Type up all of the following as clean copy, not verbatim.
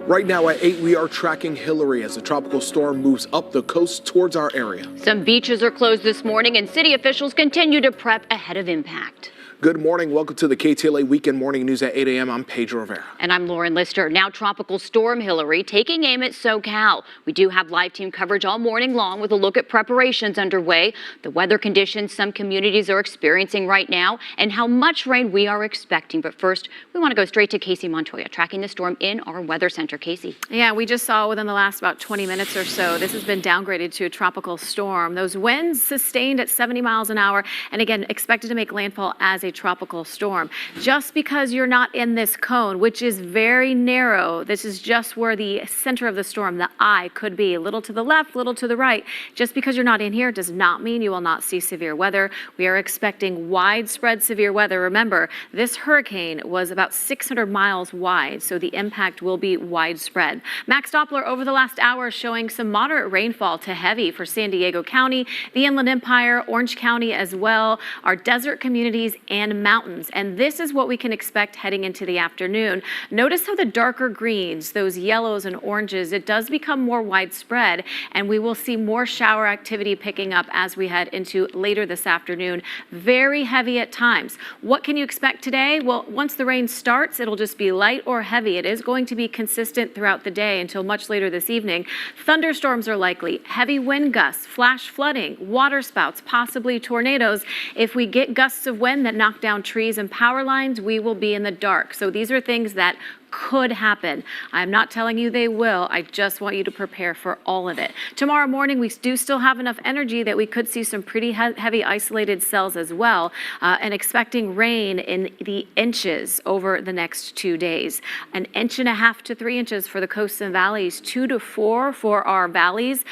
Right now at 8, we are tracking Hillary as a tropical storm moves up the coast towards our area. Some beaches are closed this morning and city officials continue to prep ahead of impact. Good morning. Welcome to the KTLA Weekend Morning News at 8 a.m. I'm Pedro Rivera. And I'm Lauren Lister. Now Tropical Storm Hillary taking aim at SoCal. We do have live team coverage all morning long with a look at preparations underway, the weather conditions some communities are experiencing right now, and how much rain we are expecting. But first, we want to go straight to Casey Montoya, tracking the storm in our weather center. Casey. Yeah, we just saw within the last about 20 minutes or so, this has been downgraded to a tropical storm. Those winds sustained at 70 miles an hour, and again, expected to make landfall as a tropical storm. Just because you're not in this cone, which is very narrow, this is just where the center of the storm, the eye, could be. A little to the left, little to the right. Just because you're not in here does not mean you will not see severe weather. We are expecting widespread severe weather. Remember, this hurricane was about 600 miles wide, so the impact will be widespread. Max Doppler over the last hour showing some moderate rainfall to heavy for San Diego County, the Inland Empire, Orange County as well, our desert communities and mountains. And this is what we can expect heading into the afternoon. Notice how the darker greens, those yellows and oranges, it does become more widespread, and we will see more shower activity picking up as we head into later this afternoon. Very heavy at times. What can you expect today? Well, once the rain starts, it'll just be light or heavy. It is going to be consistent throughout the day until much later this evening. Thunderstorms are likely, heavy wind gusts, flash flooding, water spouts, possibly tornadoes. If we get gusts of wind that knock down trees and power lines, we will be in the dark. So these are things that could happen. I'm not telling you they will. I just want you to prepare for all of it. Tomorrow morning, we do still have enough energy that we could see some pretty heavy isolated cells as well, and expecting rain in the inches over the next 2 days. 1.5 to 3 inches for the coasts and valleys, 2 to 4 for our valleys.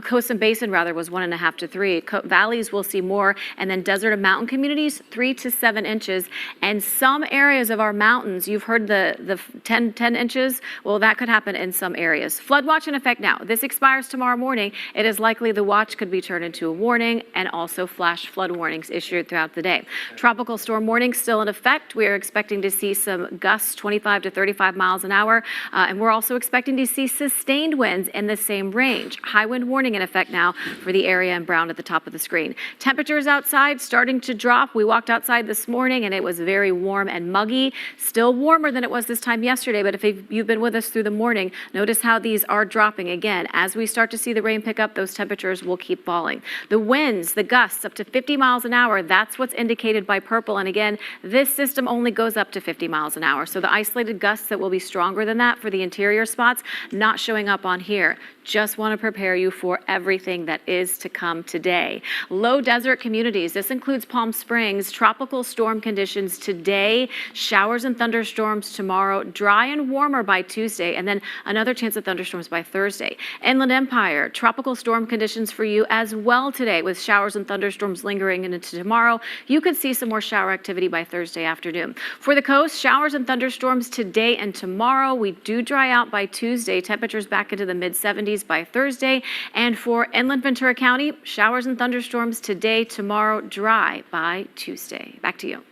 Coast and basin rather was 1.5 to 3. Valleys will see more, and then desert and mountain communities 3 to 7 inches. And some areas of our mountains, you've heard the 10 inches. Well, that could happen in some areas. Flood watch in effect now. This expires tomorrow morning. It is likely the watch could be turned into a warning, and also flash flood warnings issued throughout the day. Tropical storm warnings still in effect. We are expecting to see some gusts 25 to 35 miles an hour, and we're also expecting to see sustained winds in the same range. High wind warning in effect now for the area in brown at the top of the screen. Temperatures outside starting to drop. We walked outside this morning and it was very warm and muggy. Still warmer than it was this time yesterday, but if you've been with us through the morning, notice how these are dropping again. As we start to see the rain pick up, those temperatures will keep falling. The winds, the gusts up to 50 miles an hour, that's what's indicated by purple. And again, this system only goes up to 50 miles an hour. So the isolated gusts that will be stronger than that for the interior spots, not showing up on here. Just want to prepare you for everything that is to come today. Low desert communities, this includes Palm Springs, tropical storm conditions today, showers and thunderstorms tomorrow, dry and warmer by Tuesday, and then another chance of thunderstorms by Thursday. Inland Empire, tropical storm conditions for you as well today, with showers and thunderstorms lingering into tomorrow. You could see some more shower activity by Thursday afternoon. For the coast, showers and thunderstorms today and tomorrow. We do dry out by Tuesday. Temperatures back into the mid-70s by Thursday. And for inland Ventura County, showers and thunderstorms today, tomorrow, dry by Tuesday. Back to you.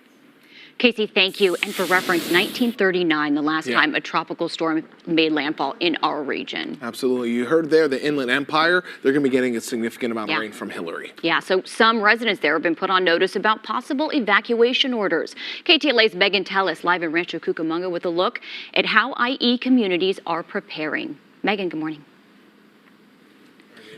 Casey, thank you. And for reference, 1939, the last time a tropical storm made landfall in our region. Absolutely. You heard there the Inland Empire. They're going to be getting a significant amount of rain from Hillary. Yeah, so some residents there have been put on notice about possible evacuation orders. KTLA's Megan Tellis live in Rancho Cucamonga with a look at how IE communities are preparing. Megan, good morning.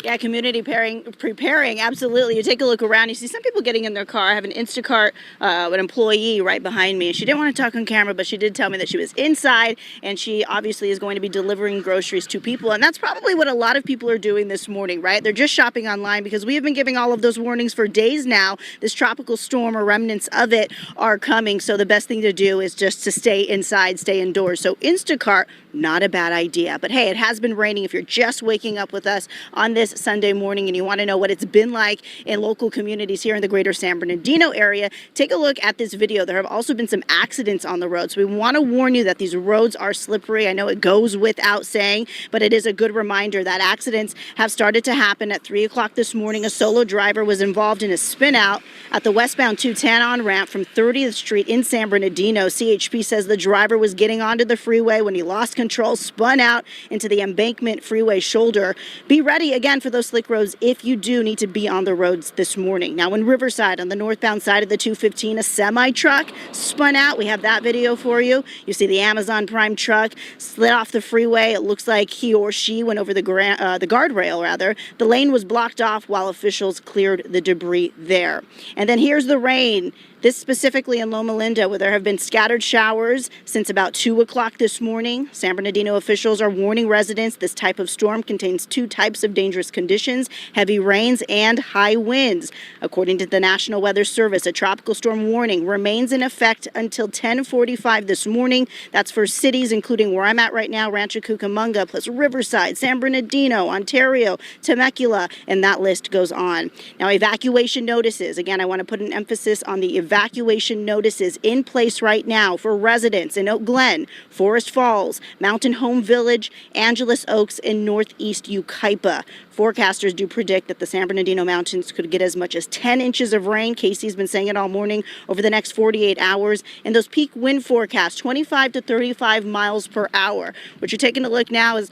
Yeah, community preparing, absolutely. You take a look around, you see some people getting in their car. I have an Instacart, an employee right behind me. She didn't want to talk on camera, but she did tell me that she was inside, and she obviously is going to be delivering groceries to people. And that's probably what a lot of people are doing this morning, right? They're just shopping online because we have been giving all of those warnings for days now. This tropical storm or remnants of it are coming, so the best thing to do is just to stay inside, stay indoors. So Instacart, not a bad idea. But hey, it has been raining if you're just waking up with us on this Sunday morning and you want to know what it's been like in local communities here in the greater San Bernardino area, take a look at this video. There have also been some accidents on the road, so we want to warn you that these roads are slippery. I know it goes without saying, but it is a good reminder that accidents have started to happen. At 3 o'clock this morning, a solo driver was involved in a spin out at the westbound 210 on-ramp from 30th Street in San Bernardino. CHP says the driver was getting onto the freeway when he lost control, spun out into the embankment freeway shoulder. Be ready again for those slick roads if you do need to be on the roads this morning. Now in Riverside, on the northbound side of the 215, a semi-truck spun out. We have that video for you. You see the Amazon Prime truck slid off the freeway. It looks like he or she went over the guardrail, rather. The lane was blocked off while officials cleared the debris there. And then here's the rain. This specifically in Loma Linda, where there have been scattered showers since about 2 o'clock this morning. San Bernardino officials are warning residents this type of storm contains two types of dangerous conditions: heavy rains and high winds. According to the National Weather Service, a tropical storm warning remains in effect until 10:45 this morning. That's for cities including where I'm at right now, Rancho Cucamonga, plus Riverside, San Bernardino, Ontario, Temecula, and that list goes on. Now, evacuation notices. Again, I want to put an emphasis on the evacuation notices in place right now for residents in Oak Glen, Forest Falls, Mountain Home Village, Angeles Oaks, and Northeast Yucaipa. Forecasters do predict that the San Bernardino Mountains could get as much as 10 inches of rain. Casey's been saying it all morning over the next 48 hours. And those peak wind forecasts, 25 to 35 miles per hour. What you're taking a look now is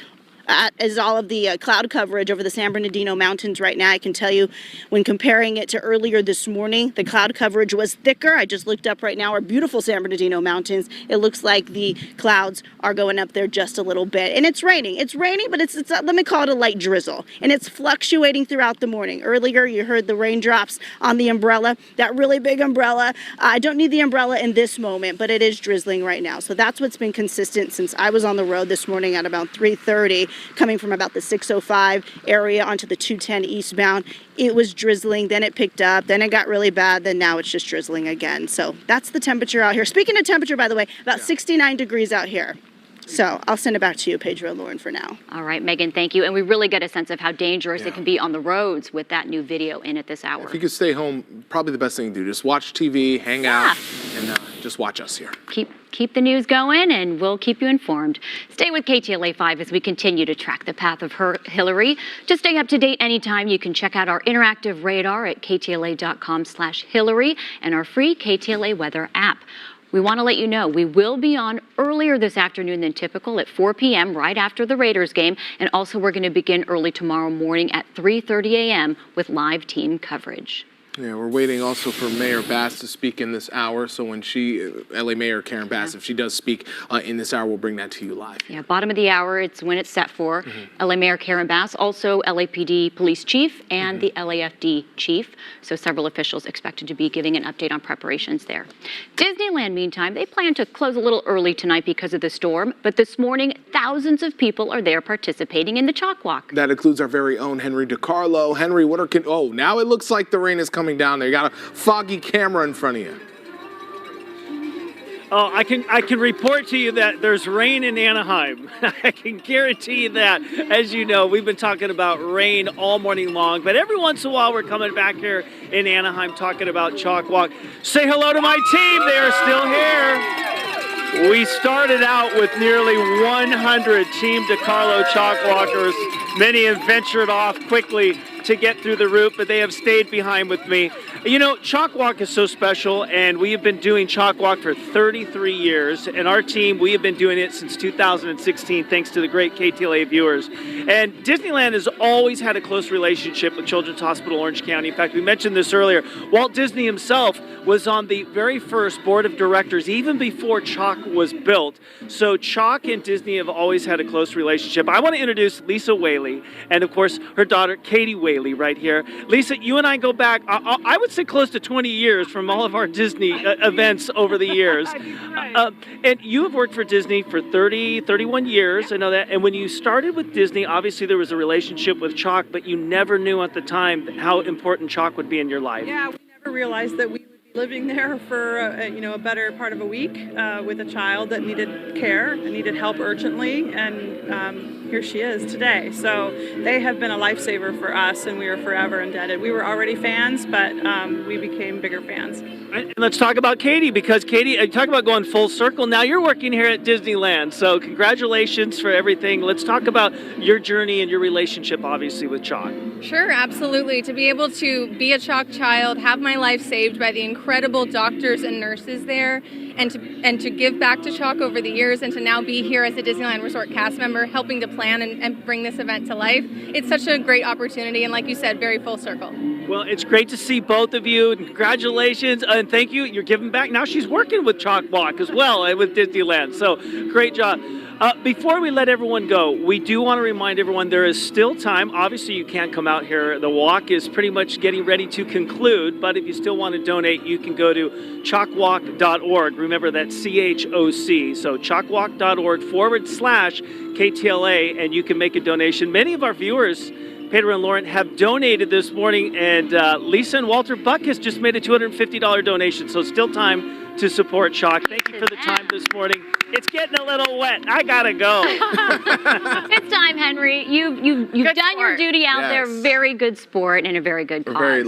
all of the cloud coverage over the San Bernardino Mountains right now. I can tell you, when comparing it to earlier this morning, the cloud coverage was thicker. I just looked up right now our beautiful San Bernardino Mountains. It looks like the clouds are going up there just a little bit. And it's raining. It's raining, but it's let me call it a light drizzle. And it's fluctuating throughout the morning. Earlier, you heard the raindrops on the umbrella, that really big umbrella. I don't need the umbrella in this moment, but it is drizzling right now. So that's what's been consistent since I was on the road this morning at about 3:30. Coming from about the 605 area onto the 210 eastbound. It was drizzling, then it picked up, then it got really bad, then now it's just drizzling again. So that's the temperature out here. Speaking of temperature, by the way, about 69 degrees out here. So I'll send it back to you, Pedro and Lauren, for now. All right, Megan, thank you. And we really get a sense of how dangerous it can be on the roads with that new video in at this hour. If you could stay home, probably the best thing to do. Just watch TV, hang out, and just watch us here. Keep the news going, and we'll keep you informed. Stay with KTLA 5 as we continue to track the path of Hillary. To stay up to date anytime, you can check out our interactive radar at ktla.com/Hillary and our free KTLA weather app. We want to let you know we will be on earlier this afternoon than typical at 4 p.m. right after the Raiders game. And also we're going to begin early tomorrow morning at 3:30 a.m. with live team coverage. Yeah, we're waiting also for Mayor Bass to speak in this hour. So when LA Mayor Karen Bass, if she does speak in this hour, we'll bring that to you live. Yeah, bottom of the hour, it's when it's set for. LA Mayor Karen Bass, also LAPD Police Chief and the LAFD Chief. So several officials expected to be giving an update on preparations there. Disneyland, meantime, they plan to close a little early tonight because of the storm. But this morning, thousands of people are there participating in the Chalk Walk. That includes our very own Henry DiCarlo. Henry, now it looks like the rain is coming down there. You got a foggy camera in front of you. Oh, I can report to you that there's rain in Anaheim. I can guarantee you that. As you know, we've been talking about rain all morning long, but every once in a while we're coming back here in Anaheim talking about Chalk Walk. Say hello to my team. They are still here. We started out with nearly 100 Team DiCarlo Chalk Walkers. Many have ventured off quickly to get through the route, but they have stayed behind with me. You know, Chalk Walk is so special, and we have been doing Chalk Walk for 33 years, and our team, we have been doing it since 2016, thanks to the great KTLA viewers. And Disneyland has always had a close relationship with Children's Hospital Orange County. In fact, we mentioned this earlier. Walt Disney himself was on the very first board of directors, even before Chalk was built. So Chalk and Disney have always had a close relationship. I want to introduce Lisa Whaley, and of course, her daughter, Katie Whaley, right here. Lisa, you and I go back, I would say close to 20 years from all of our Disney events over the years. And you have worked for Disney for 31 years, I know that. And when you started with Disney, obviously there was a relationship with Chalk, but you never knew at the time how important Chalk would be in your life. Yeah, we never realized that we would be Living there for a better part of a week with a child that needed care and needed help urgently, and here she is today. So they have been a lifesaver for us, and we are forever indebted. We were already fans, but we became bigger fans. And let's talk about Katie, because Katie, talk about going full circle. Now you're working here at Disneyland, so congratulations for everything. Let's talk about your journey and your relationship, obviously, with Chalk. Sure, absolutely. To be able to be a Chalk child, have my life saved by the incredible doctors and nurses there, and to give back to Chalk over the years, and to now be here as a Disneyland Resort cast member, helping to plan and bring this event to life. It's such a great opportunity, and like you said, very full circle. Well, it's great to see both of you. Congratulations, and thank you. You're giving back. Now she's working with Chalk Walk as well with Disneyland, so great job. Before we let everyone go, we do want to remind everyone there is still time. Obviously, you can't come out here. The walk is pretty much getting ready to conclude, but if you still want to donate, you can go to chalkwalk.org. Remember, that's CHOC, so chalkwalk.org/KTLA, and you can make a donation. Many of our viewers, Pedro and Lauren, have donated this morning, and Lisa and Walter Buck has just made a $250 donation, so still time to support Chalk. Thank you for the time this morning. It's getting a little wet. I gotta go. It's time, Henry. You've done your duty out there. Very good sport and a very good cause. We're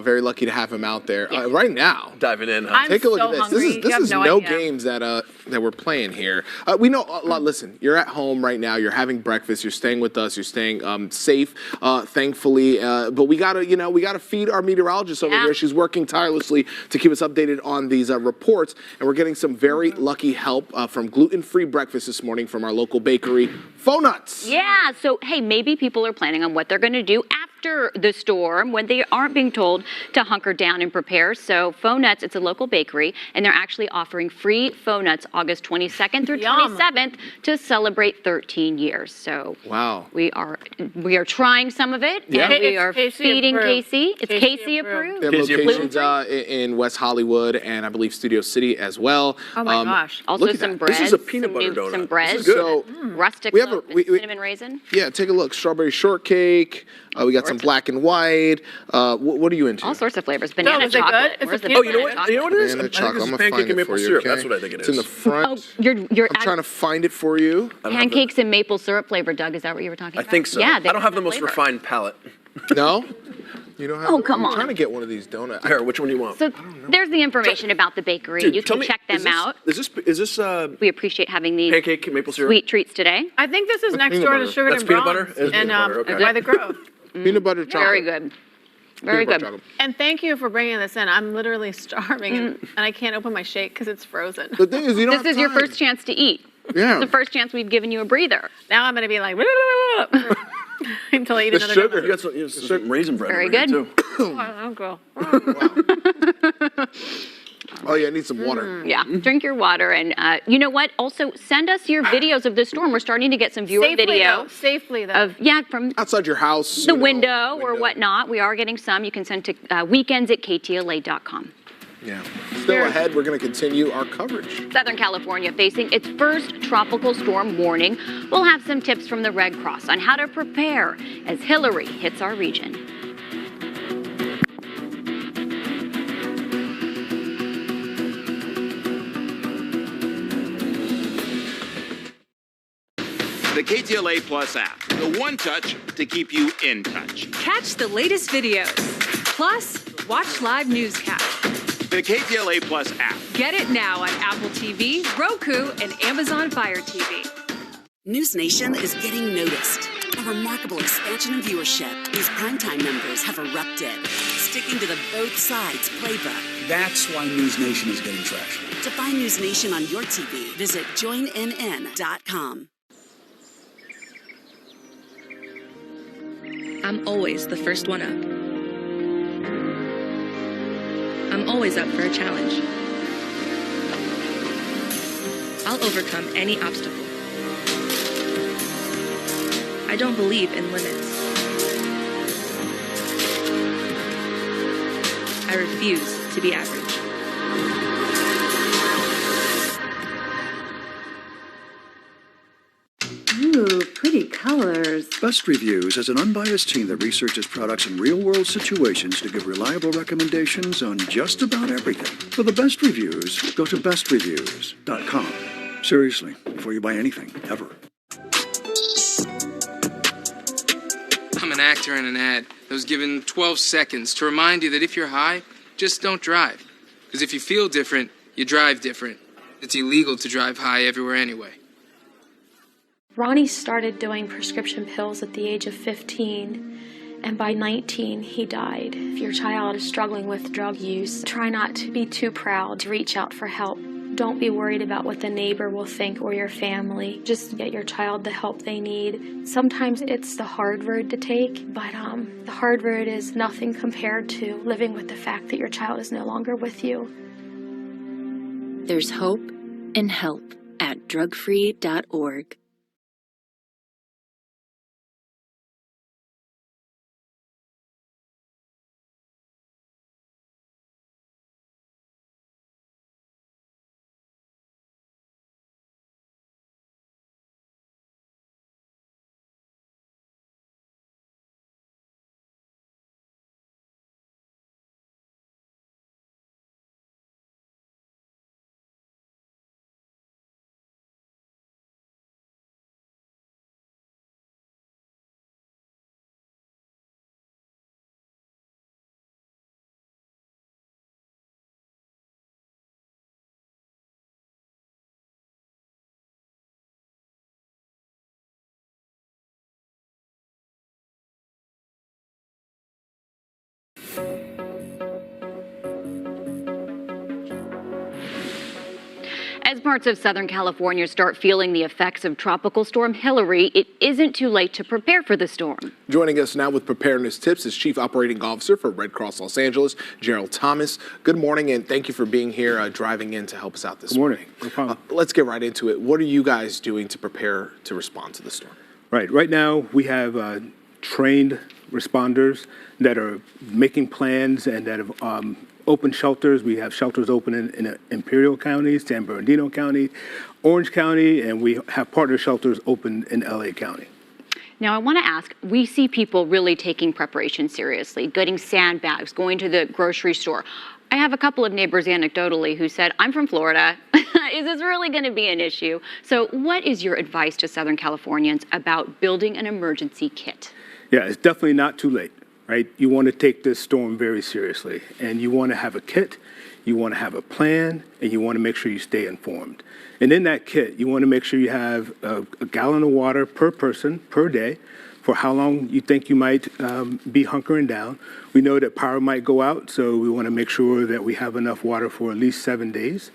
very lucky to have him out there right now. Diving in. Huh? I'm Take a look so at this. hungry. This is You have no idea. games that we're playing here. We know. Listen, you're at home right now. You're having breakfast. You're staying with us. You're staying safe, thankfully. But we gotta feed our meteorologist over here. She's working tirelessly to keep us updated on these reports, and we're getting some very lucky help from gluten-free breakfast this morning from our local bakery, Faux Nuts. Yeah, so hey, maybe people are planning on what they're going to do after the storm when they aren't being told to hunker down and prepare. So Faux Nuts, it's a local bakery, and they're actually offering free Faux Nuts August 22nd through 27th to celebrate 13 years. So wow, we are trying some of it, Yeah. and we It's are Casey feeding approved. Casey. It's Casey approved. They have Casey locations in West Hollywood and I believe Studio City as well. Oh my gosh. Also look at some that. bread. This is a peanut butter donut. Some bread. This is good. So rustic we have loaf a- and we- cinnamon raisin. yeah, take a look. Strawberry shortcake. We got some black and white. What are you into? All sorts of flavors. Banana is it good? chocolate. It's a Where's the peanut Oh, you know banana what? You know what it is? Banana I think chocolate. this I'm is gonna pancake find and it maple for you. syrup. Okay? That's what I think it It's in the is. front. Oh, you're I'm trying to find it for you. pancakes and maple syrup flavor, Doug. Is that what you were talking I about? think so. Yeah, I don't have the most flavor. refined palate. No, you don't have. Oh, come I'm on. trying to get one of these donuts. Here, which one do you want? So there's the information about the bakery. Dude, You tell can me, check them out. Is this We appreciate having these pancake and maple syrup? sweet treats today. I think this is next peanut door butter. to Sugar That's and peanut Bronze butter? It's and peanut butter, okay. by the Grove. Peanut butter chocolate. Very good. Very Peanut butter good. chocolate. And thank you for bringing this in. I'm literally starving and I can't open my shake because it's frozen. The thing is, you don't This have is your time. first chance to eat. Yeah. The first chance we've given you a breather. Now I'm going to be like until I eat The another sugar. You got some raisin bread Very over here, good. too. donut. Oh yeah, I need some water. Yeah, drink your water. And you know what? Also, send us your videos of the storm. We're starting to get some viewer video Safely though. of, from Outside your house. the window or whatnot. We are getting some. You can send to weekends@ktla.com. Yeah. Still ahead, we're going to continue our coverage. Southern California facing its first tropical storm warning. We'll have some tips from the Red Cross on how to prepare as Hillary hits our region. The KTLA Plus app, the one touch to keep you in touch. Catch the latest videos. Plus, watch live newscasts. The KTLA Plus app. Get it now on Apple TV, Roku, and Amazon Fire TV. News Nation is getting noticed. A remarkable expansion in viewership. These primetime numbers have erupted, sticking to the both sides playbook. That's why News Nation is getting traction. To find News Nation on your TV, visit joinnn.com. I'm always the first one up. I'm always up for a challenge. I'll overcome any obstacle. I don't believe in limits. I refuse to be average. Ooh, pretty colors. Best Reviews has an unbiased team that researches products in real-world situations to give reliable recommendations on just about everything. For the best reviews, go to bestreviews.com. Seriously, before you buy anything, ever. I'm an actor in an ad that was given 12 seconds to remind you that if you're high, just don't drive. Because if you feel different, you drive different. It's illegal to drive high everywhere anyway. Ronnie started doing prescription pills at the age of 15, and by 19, he died. If your child is struggling with drug use, try not to be too proud to reach out for help. Don't be worried about what the neighbor will think or your family. Just get your child the help they need. Sometimes it's the hard road to take, but the hard road is nothing compared to living with the fact that your child is no longer with you. There's hope and help at drugfree.org. As parts of Southern California start feeling the effects of Tropical Storm Hilary, it isn't too late to prepare for the storm. Joining us now with preparedness tips is Chief Operating Officer for Red Cross Los Angeles, Gerald Thomas. Good morning, and thank you for being here, driving in to help us out this morning. No problem. Let's get right into it. What are you guys doing to prepare to respond to the storm? Right now, we have trained responders that are making plans and that have open shelters. We have shelters open in Imperial County, San Bernardino County, Orange County, and we have partner shelters open in LA County. Now, I want to ask, we see people really taking preparation seriously, getting sandbags, going to the grocery store. I have a couple of neighbors anecdotally who said, I'm from Florida. Is this really going to be an issue? So what is your advice to Southern Californians about building an emergency kit? Yeah, it's definitely not too late. Right? You want to take this storm very seriously, and you want to have a kit, you want to have a plan, and you want to make sure you stay informed. And in that kit, you want to make sure you have a gallon of water per person per day for how long you think you might be hunkering down. We know that power might go out, so we want to make sure that we have enough water for at least 7 days.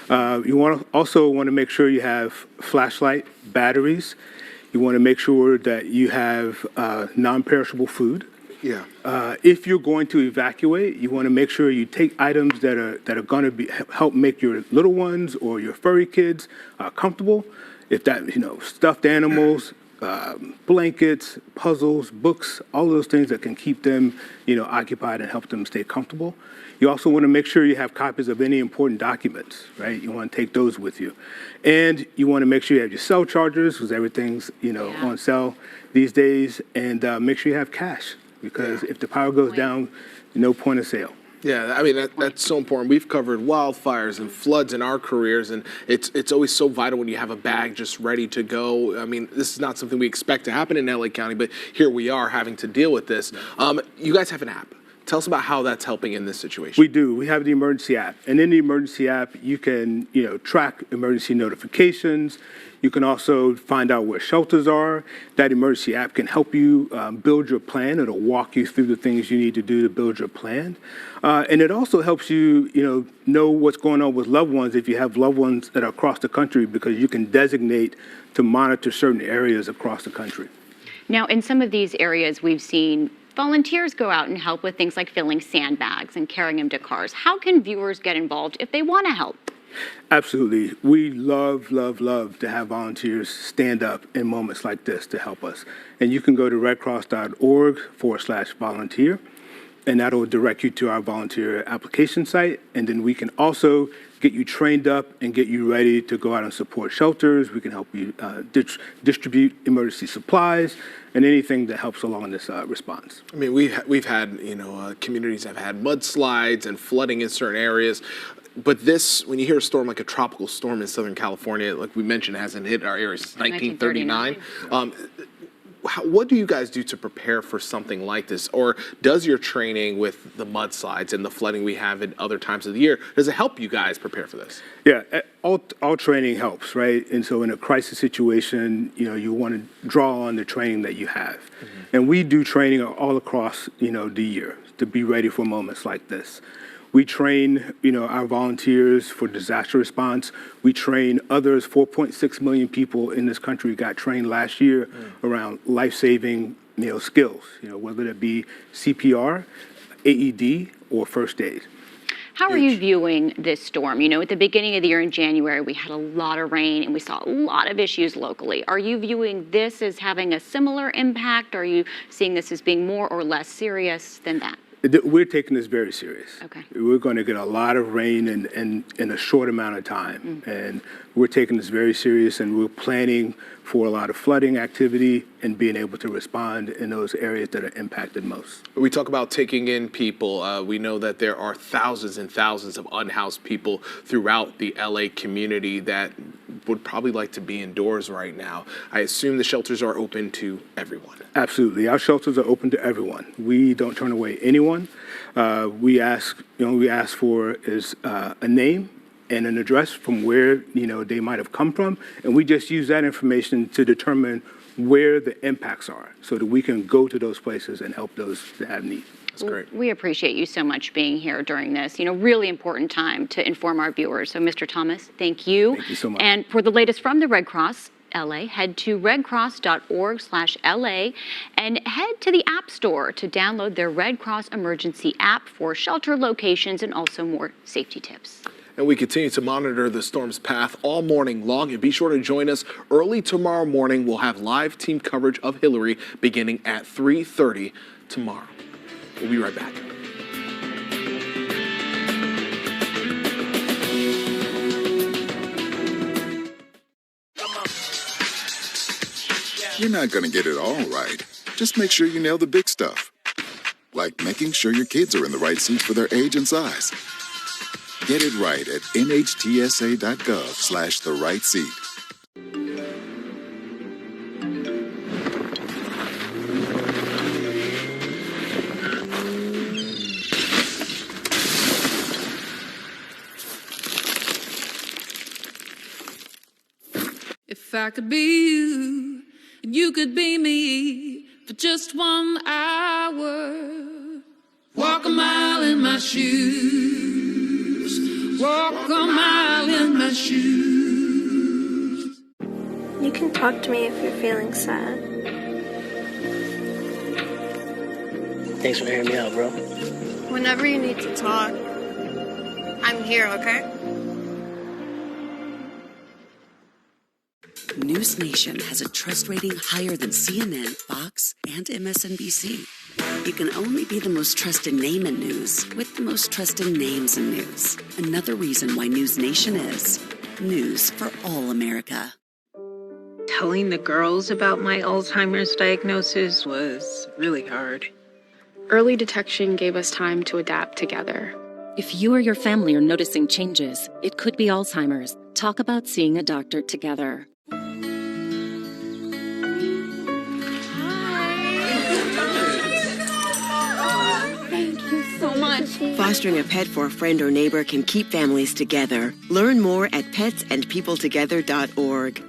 You also want to make sure you have flashlight, batteries. You want to make sure that you have non-perishable food. Yeah. If you're going to evacuate, you want to make sure you take items that are going to help make your little ones or your furry kids comfortable. If that, stuffed animals, blankets, puzzles, books, all of those things that can keep them, occupied and help them stay comfortable. You also want to make sure you have copies of any important documents, right? You want to take those with you. And you want to make sure you have your cell chargers, because everything's, on cell these days, and make sure you have cash. Because if the power goes down, no point of sale. Yeah, I mean, that's so important. We've covered wildfires and floods in our careers, and it's always so vital when you have a bag just ready to go. I mean, this is not something we expect to happen in LA County, but here we are having to deal with this. You guys have an app. Tell us about how that's helping in this situation. We do. We have the emergency app. And in the emergency app, you can, track emergency notifications. You can also find out where shelters are. That emergency app can help you build your plan. It'll walk you through the things you need to do to build your plan. And it also helps you, know what's going on with loved ones if you have loved ones that are across the country, because you can designate to monitor certain areas across the country. Now, in some of these areas, we've seen volunteers go out and help with things like filling sandbags and carrying them to cars. How can viewers get involved if they want to help? Absolutely. We love to have volunteers stand up in moments like this to help us. And you can go to redcross.org/volunteer, and that'll direct you to our volunteer application site. And then we can also get you trained up and get you ready to go out and support shelters. We can help you distribute emergency supplies and anything that helps along this response. I mean, we've had, communities have had mudslides and flooding in certain areas. But this, when you hear a storm like a tropical storm in Southern California, like we mentioned, hasn't hit our area since 1939. What do you guys do to prepare for something like this? Or does your training with the mudslides and the flooding we have at other times of the year, does it help you guys prepare for this? Yeah, all training helps, right? And so in a crisis situation, you want to draw on the training that you have. And we do training all across, the year to be ready for moments like this. We train, our volunteers for disaster response. We train others. 4.6 million people in this country got trained last year around life-saving, skills, whether it be CPR, AED, or first aid. How are you viewing this storm? At the beginning of the year in January, we had a lot of rain and we saw a lot of issues locally. Are you viewing this as having a similar impact? Are you seeing this as being more or less serious than that? We're taking this very serious. Okay. We're going to get a lot of rain in a short amount of time. And we're taking this very serious, and we're planning for a lot of flooding activity and being able to respond in those areas that are impacted most. We talk about taking in people. We know that there are thousands and thousands of unhoused people throughout the LA community that would probably like to be indoors right now. I assume the shelters are open to everyone. Absolutely. Our shelters are open to everyone. We don't turn away anyone. We ask for is a name and an address from where, they might have come from. And we just use that information to determine where the impacts are so that we can go to those places and help those that have need. That's great. We appreciate you so much being here during this, really important time to inform our viewers. So, Mr. Thomas, thank you. Thank you so much. And for the latest from the Red Cross LA, head to redcross.org/LA and head to the App Store to download their Red Cross Emergency app for shelter locations and also more safety tips. And we continue to monitor the storm's path all morning long. And be sure to join us early tomorrow morning. We'll have live team coverage of Hillary beginning at 3:30 tomorrow. We'll be right back. You're not going to get it all right. Just make sure you nail the big stuff. Like making sure your kids are in the right seats for their age and size. Get it right at nhtsa.gov/the-right-seat. If I could be you, and you could be me for just 1 hour. Walk a mile in my shoes. Walk a mile in my shoes. You can talk to me if you're feeling sad. Thanks for hearing me out, bro. Whenever you need to talk, I'm here, okay? News Nation has a trust rating higher than CNN, Fox, and MSNBC. You can only be the most trusted name in news with the most trusted names in news. Another reason why News Nation is news for all America. Telling the girls about my Alzheimer's diagnosis was really hard. Early detection gave us time to adapt together. If you or your family are noticing changes, it could be Alzheimer's. Talk about seeing a doctor together. Thank you so much. Fostering a pet for a friend or neighbor can keep families together. Learn more at petsandpeopletogether.org.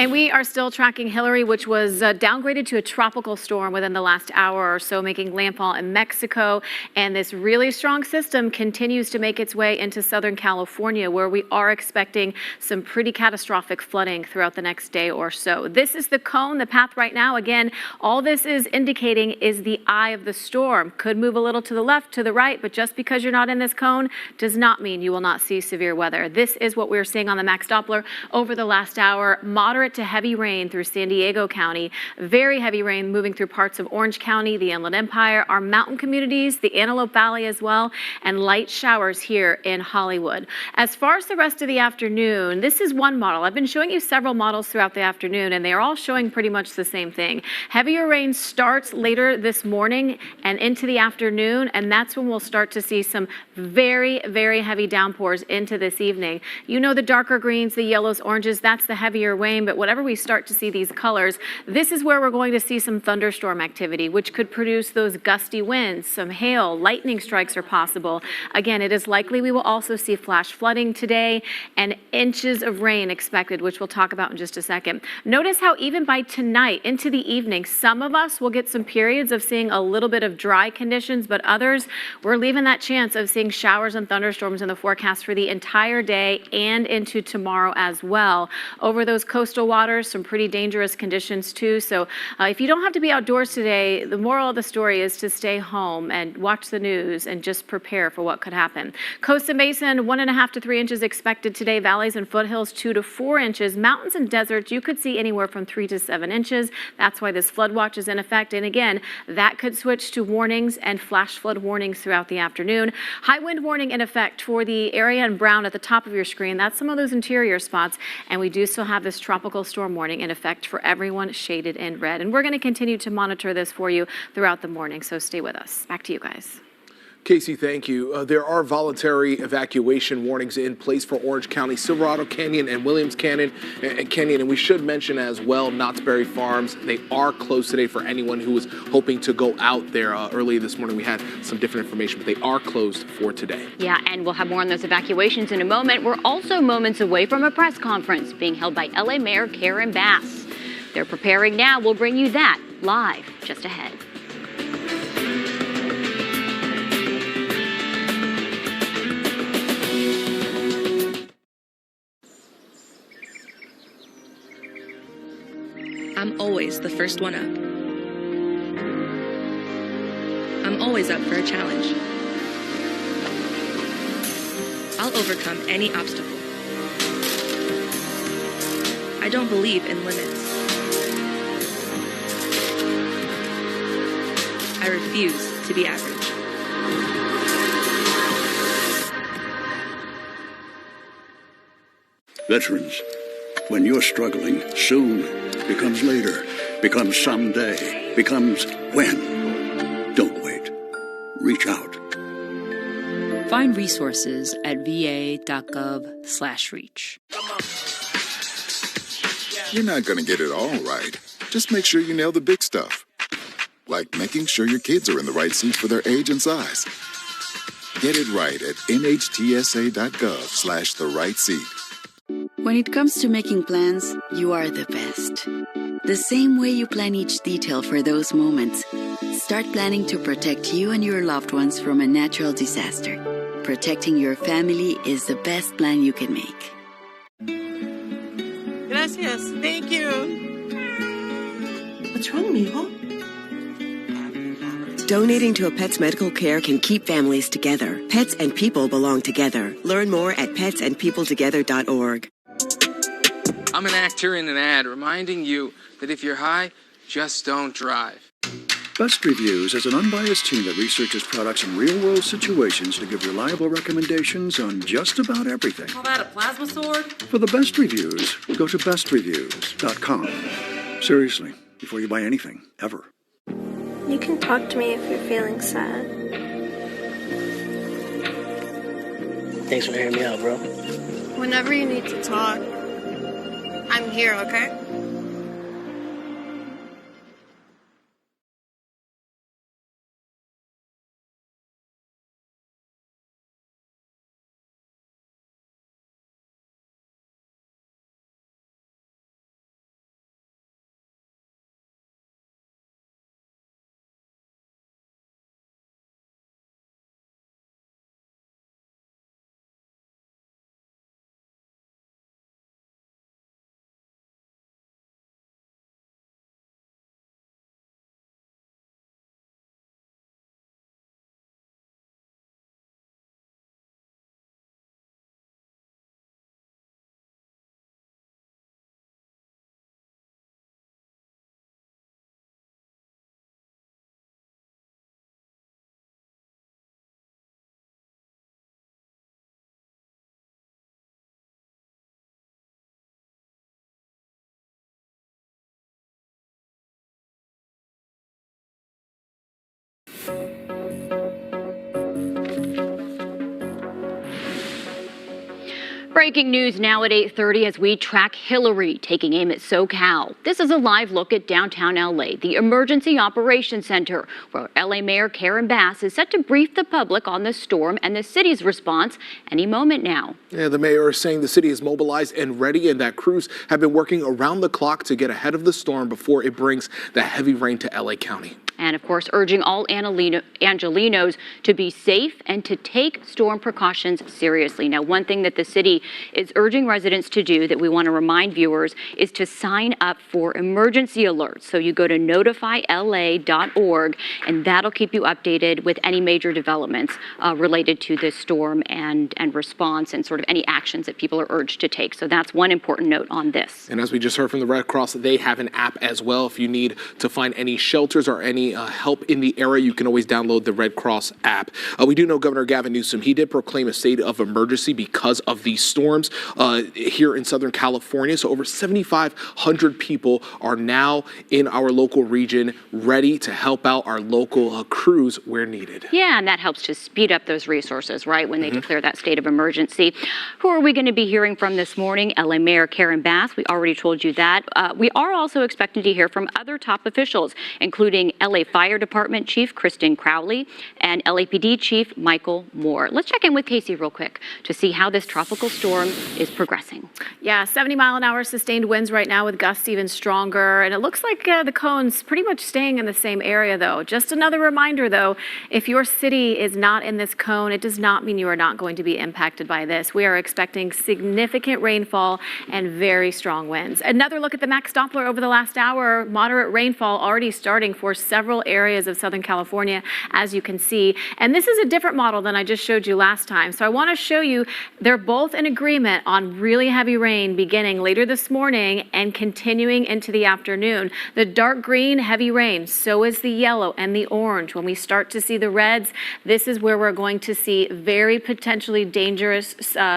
And we are still tracking Hillary, which was downgraded to a tropical storm within the last hour or so, making landfall in Mexico. And this really strong system continues to make its way into Southern California, where we are expecting some pretty catastrophic flooding throughout the next day or so. This is the cone, the path right now. Again, all this is indicating is the eye of the storm. Could move a little to the left, to the right, but just because you're not in this cone does not mean you will not see severe weather. This is what we're seeing on the Max Doppler over the last hour. Moderate to heavy rain through San Diego County. Very heavy rain moving through parts of Orange County, the Inland Empire, our mountain communities, the Antelope Valley as well, and light showers here in Hollywood. As far as the rest of the afternoon, this is one model. I've been showing you several models throughout the afternoon, and they are all showing pretty much the same thing. Heavier rain starts later this morning and into the afternoon, and that's when we'll start to see some very, very heavy downpours into this evening. You know the darker greens, the yellows, oranges, that's the heavier rain, but whatever we start to see these colors, this is where we're going to see some thunderstorm activity, which could produce those gusty winds, some hail, lightning strikes are possible. Again, it is likely we will also see flash flooding today and inches of rain expected, which we'll talk about in just a second. Notice how even by tonight into the evening, some of us will get some periods of seeing a little bit of dry conditions, but others, we're leaving that chance of seeing showers and thunderstorms in the forecast for the entire day and into tomorrow as well. Over those coastal waters, some pretty dangerous conditions too. So if you don't have to be outdoors today, the moral of the story is to stay home and watch the news and just prepare for what could happen. Coast and Basin, 1.5 to 3 inches expected today. Valleys and foothills, 2 to 4 inches. Mountains and deserts, you could see anywhere from 3 to 7 inches. That's why this flood watch is in effect. And again, that could switch to warnings and flash flood warnings throughout the afternoon. High wind warning in effect for the area in brown at the top of your screen. That's some of those interior spots. And we do still have this tropical storm warning in effect for everyone shaded in red. And we're going to continue to monitor this for you throughout the morning. So stay with us. Back to you guys. Casey, thank you. There are voluntary evacuation warnings in place for Orange County, Silverado Canyon, and Williams Canyon. And we should mention as well, Knott's Berry Farms. They are closed today for anyone who was hoping to go out there. Early this morning, we had some different information, but they are closed for today. Yeah, and we'll have more on those evacuations in a moment. We're also moments away from a press conference being held by LA Mayor Karen Bass. They're preparing now. We'll bring you that live just ahead. I'm always the first one up. I'm always up for a challenge. I'll overcome any obstacle. I don't believe in limits. I refuse to be average. Veterans, when you're struggling, soon becomes later, becomes someday, becomes when. Don't wait. Reach out. Find resources at va.gov/reach. You're not going to get it all right. Just make sure you nail the big stuff. Like making sure your kids are in the right seat for their age and size. Get it right at nhtsa.gov/the-right-seat. When it comes to making plans, you are the best. The same way you plan each detail for those moments, start planning to protect you and your loved ones from a natural disaster. Protecting your family is the best plan you can make. Gracias. Thank you. What's wrong, mijo? Donating to a pet's medical care can keep families together. Pets and people belong together. Learn more at petsandpeopletogether.org. I'm an actor in an ad reminding you that if you're high, just don't drive. Best Reviews is an unbiased team that researches products in real-world situations to give reliable recommendations on just about everything. Call that a plasma sword? For the best reviews, go to bestreviews.com. Seriously, before you buy anything, ever. You can talk to me if you're feeling sad. Thanks for hearing me out, bro. Whenever you need to talk, I'm here, okay? Breaking news now at 8:30 as we track Hillary taking aim at SoCal. This is a live look at downtown LA, the Emergency Operations Center, where LA Mayor Karen Bass is set to brief the public on the storm and the city's response any moment now. Yeah, the mayor is saying the city is mobilized and ready, and that crews have been working around the clock to get ahead of the storm before it brings the heavy rain to LA County. And of course, urging all Angelinos to be safe and to take storm precautions seriously. Now, one thing that the city is urging residents to do that we want to remind viewers is to sign up for emergency alerts. So you go to notifyla.org, and that'll keep you updated with any major developments related to this storm and response and sort of any actions that people are urged to take. So that's one important note on this. And as we just heard from the Red Cross, they have an app as well. If you need to find any shelters or any help in the area, you can always download the Red Cross app. We do know Governor Gavin Newsom, he did proclaim a state of emergency because of these storms here in Southern California. So over 7,500 people are now in our local region ready to help out our local crews where needed. Yeah, and that helps to speed up those resources, right, when they declare that state of emergency. Who are we going to be hearing from this morning? LA Mayor Karen Bass, we already told you that. We are also expecting to hear from other top officials, including LA Fire Department Chief Kristen Crowley and LAPD Chief Michael Moore. Let's check in with Casey real quick to see how this tropical storm is progressing. Yeah, 70-mile-an-hour sustained winds right now with gusts even stronger. And it looks like the cones pretty much staying in the same area, though. Just another reminder, though, if your city is not in this cone, it does not mean you are not going to be impacted by this. We are expecting significant rainfall and very strong winds. Another look at the max Doppler over the last hour. Moderate rainfall already starting for several areas of Southern California, as you can see. And this is a different model than I just showed you last time. So I want to show you they're both in agreement on really heavy rain beginning later this morning and continuing into the afternoon. The dark green, heavy rain. So is the yellow and the orange. When we start to see the reds, this is where we're going to see very potentially dangerous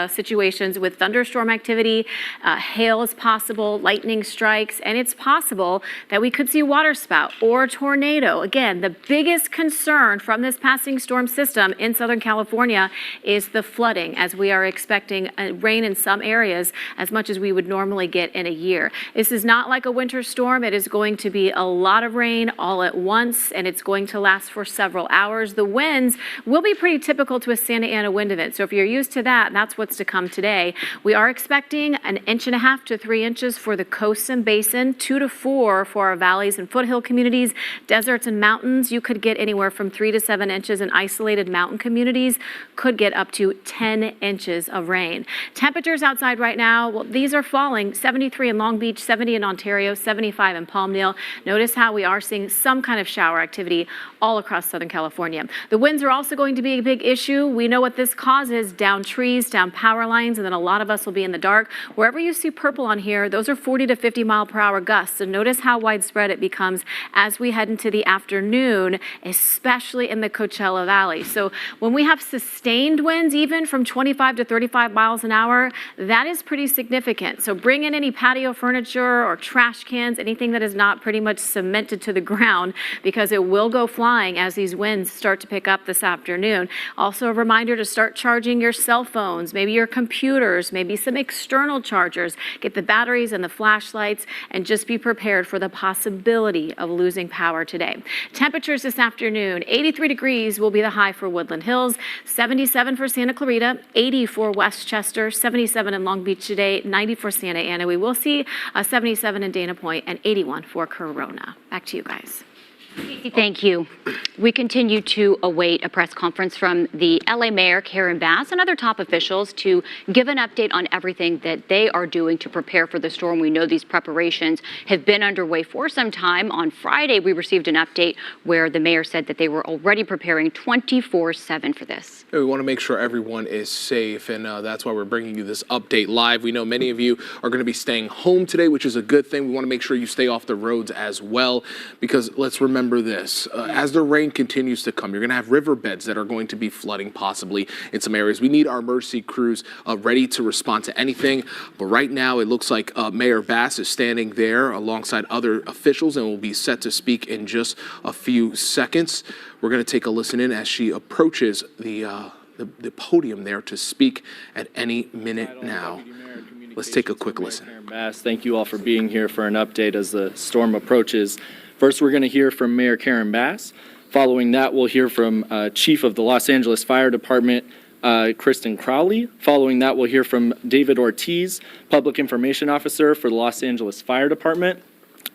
situations with thunderstorm activity. Hail is possible, lightning strikes, and it's possible that we could see water spout or tornado. Again, the biggest concern from this passing storm system in Southern California is the flooding, as we are expecting rain in some areas as much as we would normally get in a year. This is not like a winter storm. It is going to be a lot of rain all at once, and it's going to last for several hours. The winds will be pretty typical to a Santa Ana wind event. So if you're used to that, that's what's to come today. We are expecting 1.5 to 3 inches for the coasts and basin, 2 to 4 for our valleys and foothill communities. Deserts and mountains, you could get anywhere from 3 to 7 inches, and isolated mountain communities could get up to 10 inches of rain. Temperatures outside right now, well, these are falling. 73 in Long Beach, 70 in Ontario, 75 in Palmdale. Notice how we are seeing some kind of shower activity all across Southern California. The winds are also going to be a big issue. We know what this causes: down trees, down power lines, and then a lot of us will be in the dark. Wherever you see purple on here, those are 40 to 50 mile per hour gusts. And notice how widespread it becomes as we head into the afternoon, especially in the Coachella Valley. So when we have sustained winds, even from 25 to 35 miles an hour, that is pretty significant. So bring in any patio furniture or trash cans, anything that is not pretty much cemented to the ground, because it will go flying as these winds start to pick up this afternoon. Also a reminder to start charging your cell phones, maybe your computers, maybe some external chargers. Get the batteries and the flashlights, and just be prepared for the possibility of losing power today. Temperatures this afternoon: 83 degrees will be the high for Woodland Hills, 77 for Santa Clarita, 80 for Westchester, 77 in Long Beach today, 90 for Santa Ana. We will see a 77 in Dana Point, and 81 for Corona. Back to you guys. Thank you. We continue to await a press conference from the LA Mayor Karen Bass and other top officials to give an update on everything that they are doing to prepare for the storm. We know these preparations have been underway for some time. On Friday, we received an update where the mayor said that they were already preparing 24/7 for this. We want to make sure everyone is safe, and that's why we're bringing you this update live. We know many of you are going to be staying home today, which is a good thing. We want to make sure you stay off the roads as well, because let's remember remember this. As the rain continues to come, you're going to have riverbeds that are going to be flooding possibly in some areas. We need our emergency crews ready to respond to anything. But right now, it looks like Mayor Bass is standing there alongside other officials and will be set to speak in just a few seconds. We're going to take a listen in as she approaches the podium there to speak at any minute now. Let's take a quick listen. Bass, thank you all for being here for an update as the storm approaches. First, we're going to hear from Mayor Karen Bass. Following that, we'll hear from Chief of the Los Angeles Fire Department, Kristen Crowley. Following that, we'll hear from David Ortiz, Public Information Officer for the Los Angeles Fire Department.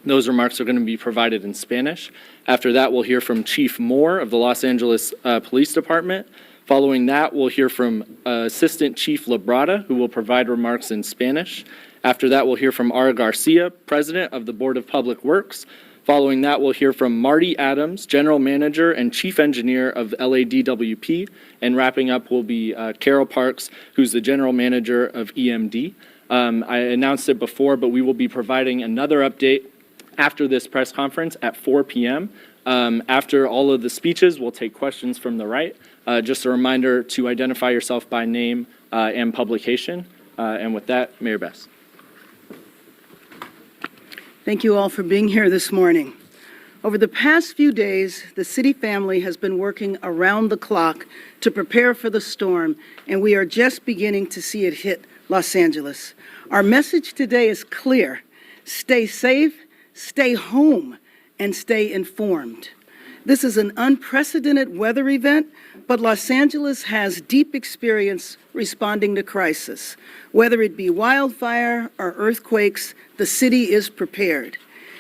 Those remarks are going to be provided in Spanish. After that, we'll hear from Chief Moore of the Los Angeles Police Department. Following that, we'll hear from Assistant Chief Labrada, who will provide remarks in Spanish. After that, we'll hear from Ara Garcia, President of the Board of Public Works. Following that, we'll hear from Marty Adams, General Manager and Chief Engineer of LADWP. And wrapping up will be Carol Parks, who's the General Manager of EMD. I announced it before, but we will be providing another update after this press conference at 4 p.m. After all of the speeches, we'll take questions from the right. Just a reminder to identify yourself by name and publication. And with that, Mayor Bass. Thank you all for being here this morning. Over the past few days, the city family has been working around the clock to prepare for the storm, and we are just beginning to see it hit Los Angeles. Our message today is clear. Stay safe, stay home, and stay informed. This is an unprecedented weather event, but Los Angeles has deep experience responding to crisis. Whether it be wildfire or earthquakes, the city is prepared.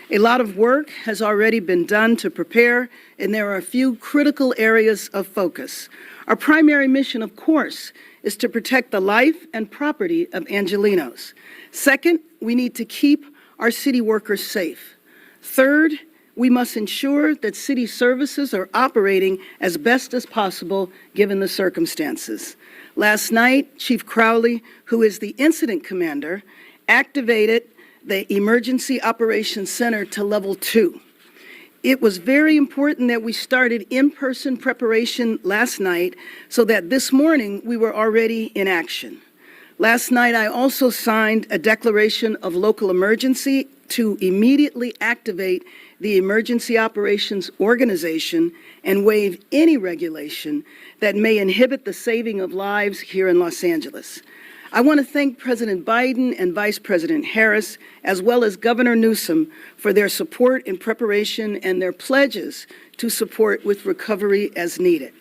A lot of work has already been done to prepare, and there are a few critical areas of focus. Our primary mission, of course, is to protect the life and property of Angelenos. Second, we need to keep our city workers safe. Third, we must ensure that city services are operating as best as possible given the circumstances. Last night, Chief Crowley, who is the incident commander, activated the Emergency Operations Center to level 2. It was very important that we started in-person preparation last night so that this morning we were already in action. Last night, I also signed a declaration of local emergency to immediately activate the Emergency Operations Organization and waive any regulation that may inhibit the saving of lives here in Los Angeles. I want to thank President Biden and Vice President Harris, as well as Governor Newsom, for their support in preparation and their pledges to support with recovery as needed.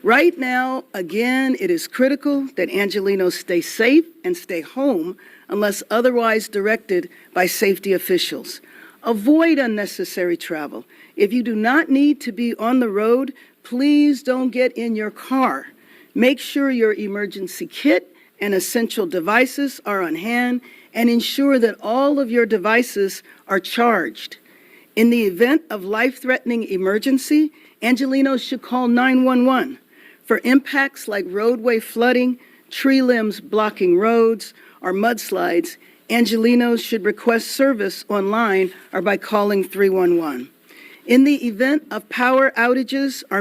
Right now, again, it is critical that Angelenos stay safe and stay home unless otherwise directed by safety officials. Avoid unnecessary travel. If you do not need to be on the road, please don't get in your car. Make sure your emergency kit and essential devices are on hand, and ensure that all of your devices are charged. In the event of life-threatening emergency, Angelenos should call 911. For impacts like roadway flooding, tree limbs blocking roads, or mudslides, Angelenos should request service online or by calling 311. In the event of power outages or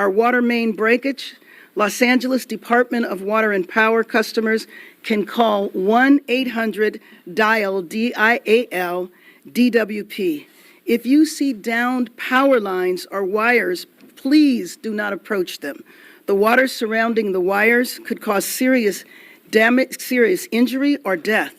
water main breakage, Los Angeles Department of Water and Power customers can call 1-800-DIAL, D-I-A-L, DWP. If you see downed power lines or wires, please do not approach them. The water surrounding the wires could cause serious damage, serious injury, or death.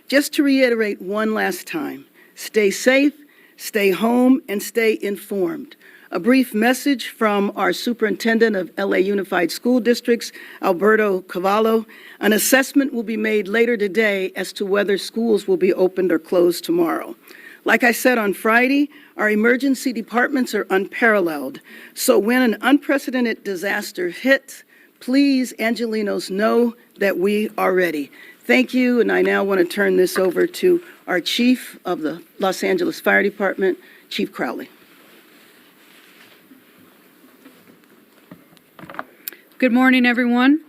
Just to reiterate one last time, stay safe, stay home, and stay informed. A brief message from our superintendent of LA Unified School Districts, Alberto Cavallo. An assessment will be made later today as to whether schools will be opened or closed tomorrow. Like I said on Friday, our emergency departments are unparalleled. So when an unprecedented disaster hits, please, Angelenos, know that we are ready. Thank you, and I now want to turn this over to our Chief of the Los Angeles Fire Department, Chief Crowley. Good morning, everyone.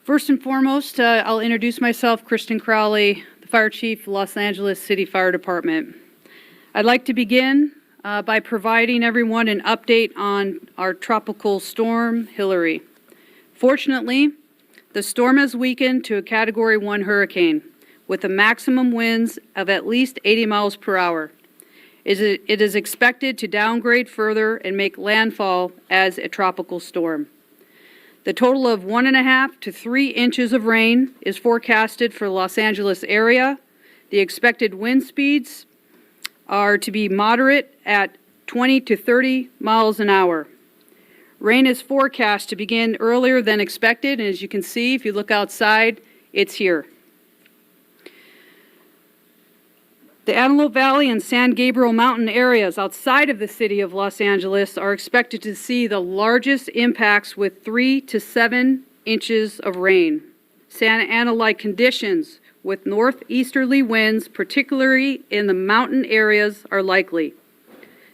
First and foremost, I'll introduce myself, Kristen Crowley, the Fire Chief, Los Angeles City Fire Department. I'd like to begin by providing everyone an update on our tropical storm, Hillary. Fortunately, the storm has weakened to a Category 1 hurricane with a maximum winds of at least 80 miles per hour. It is expected to downgrade further and make landfall as a tropical storm. The total of 1.5 to 3 inches of rain is forecasted for the Los Angeles area. The expected wind speeds are to be moderate at 20 to 30 miles an hour. Rain is forecast to begin earlier than expected, and as you can see, if you look outside, it's here. The Antelope Valley and San Gabriel Mountain areas outside of the city of Los Angeles are expected to see the largest impacts with 3 to 7 inches of rain. Santa Ana-like conditions with northeasterly winds, particularly in the mountain areas, are likely.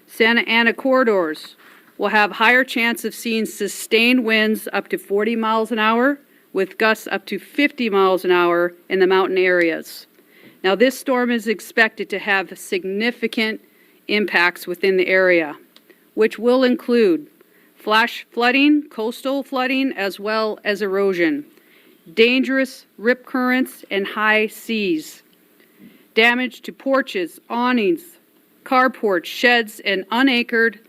Santa Ana corridors will have higher chance of seeing sustained winds up to 40 miles an hour with gusts up to 50 miles an hour in the mountain areas. Now, this storm is expected to have significant impacts within the area, which will include flash flooding, coastal flooding, as well as erosion, dangerous rip currents, and high seas, damage to porches, awnings, carports, sheds, and unanchored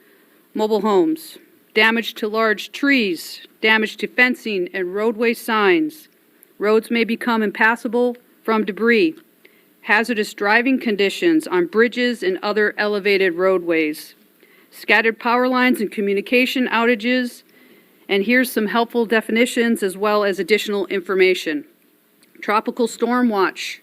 mobile homes, damage to large trees, damage to fencing and roadway signs. Roads may become impassable from debris. Hazardous driving conditions on bridges and other elevated roadways, scattered power lines and communication outages, and here's some helpful definitions as well as additional information. Tropical storm watch.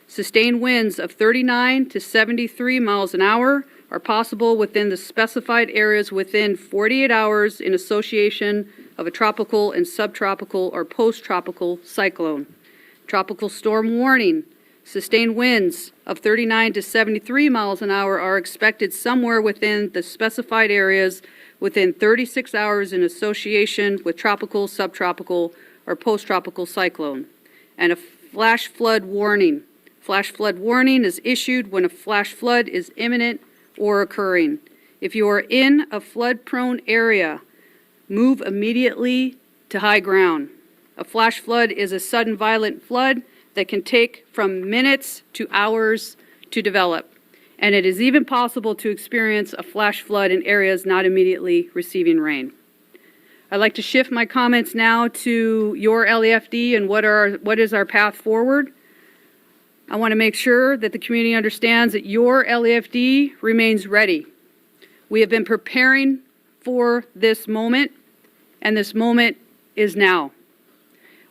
Sustained winds of 39 to 73 miles an hour are possible within the specified areas within 48 hours in association of a tropical and subtropical or post-tropical cyclone. Tropical storm warning. Sustained winds of 39 to 73 miles an hour are expected somewhere within the specified areas within 36 hours in association with tropical, subtropical, or post-tropical cyclone. And a flash flood warning. Flash flood warning is issued when a flash flood is imminent or occurring. If you are in a flood-prone area, move immediately to high ground. A flash flood is a sudden violent flood that can take from minutes to hours to develop. And it is even possible to experience a flash flood in areas not immediately receiving rain. I'd like to shift my comments now to your LAFD and what is our path forward. I want to make sure that the community understands that your LAFD remains ready. We have been preparing for this moment, and this moment is now.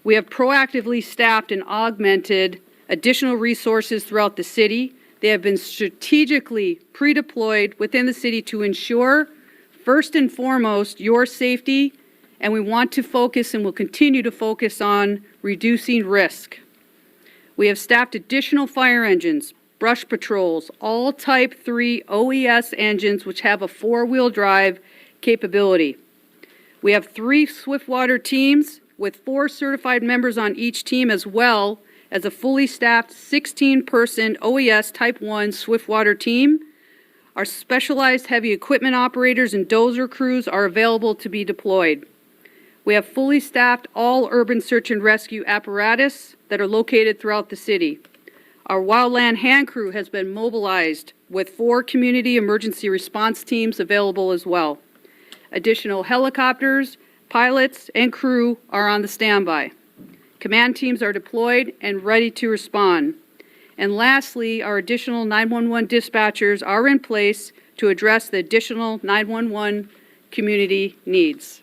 We have proactively staffed and augmented additional resources throughout the city. They have been strategically pre-deployed within the city to ensure, first and foremost, your safety, and we want to focus and will continue to focus on reducing risk. We have staffed additional fire engines, brush patrols, all Type 3 OES engines which have a 4-wheel drive capability. We have 3 Swiftwater teams with 4 certified members on each team, as well as a fully staffed 16-person OES Type 1 Swiftwater team. Our specialized heavy equipment operators and dozer crews are available to be deployed. We have fully staffed all urban search and rescue apparatus that are located throughout the city. Our wildland hand crew has been mobilized with 4 community emergency response teams available as well. Additional helicopters, pilots, and crew are on the standby. Command teams are deployed and ready to respond. And lastly, our additional 911 dispatchers are in place to address the additional 911 community needs.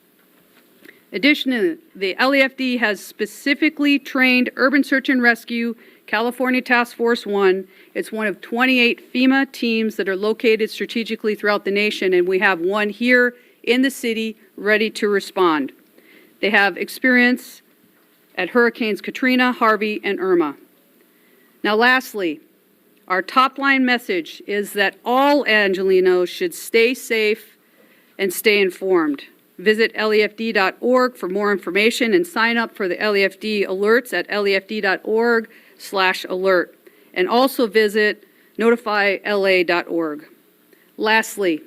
Additionally, the LAFD has specifically trained Urban Search and Rescue California Task Force 1. It's one of 28 FEMA teams that are located strategically throughout the nation, and we have one here in the city ready to respond. They have experience at Hurricanes Katrina, Harvey, and Irma. Now lastly, our top line message is that all Angelenos should stay safe and stay informed. Visit LAFD.org for more information and sign up for the LAFD alerts at LAFD.org/alert. And also visit notifyla.org. Lastly,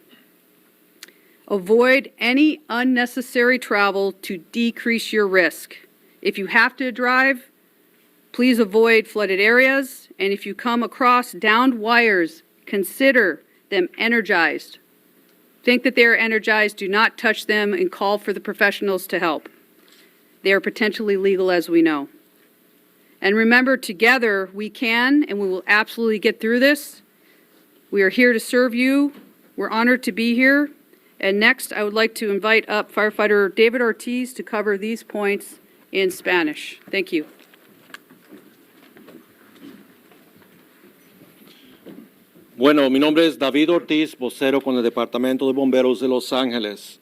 avoid any unnecessary travel to decrease your risk. If you have to drive, please avoid flooded areas, and if you come across downed wires, consider them energized. Think that they are energized, do not touch them, and call for the professionals to help. They are potentially legal, as we know. And remember, together we can and we will absolutely get through this. We are here to serve you. We're honored to be here. And next, I would like to invite up firefighter David Ortiz to cover these points in Spanish. Thank you. Bueno, mi nombre es David Ortiz, vocero con el Departamento de Bomberos de Los Ángeles.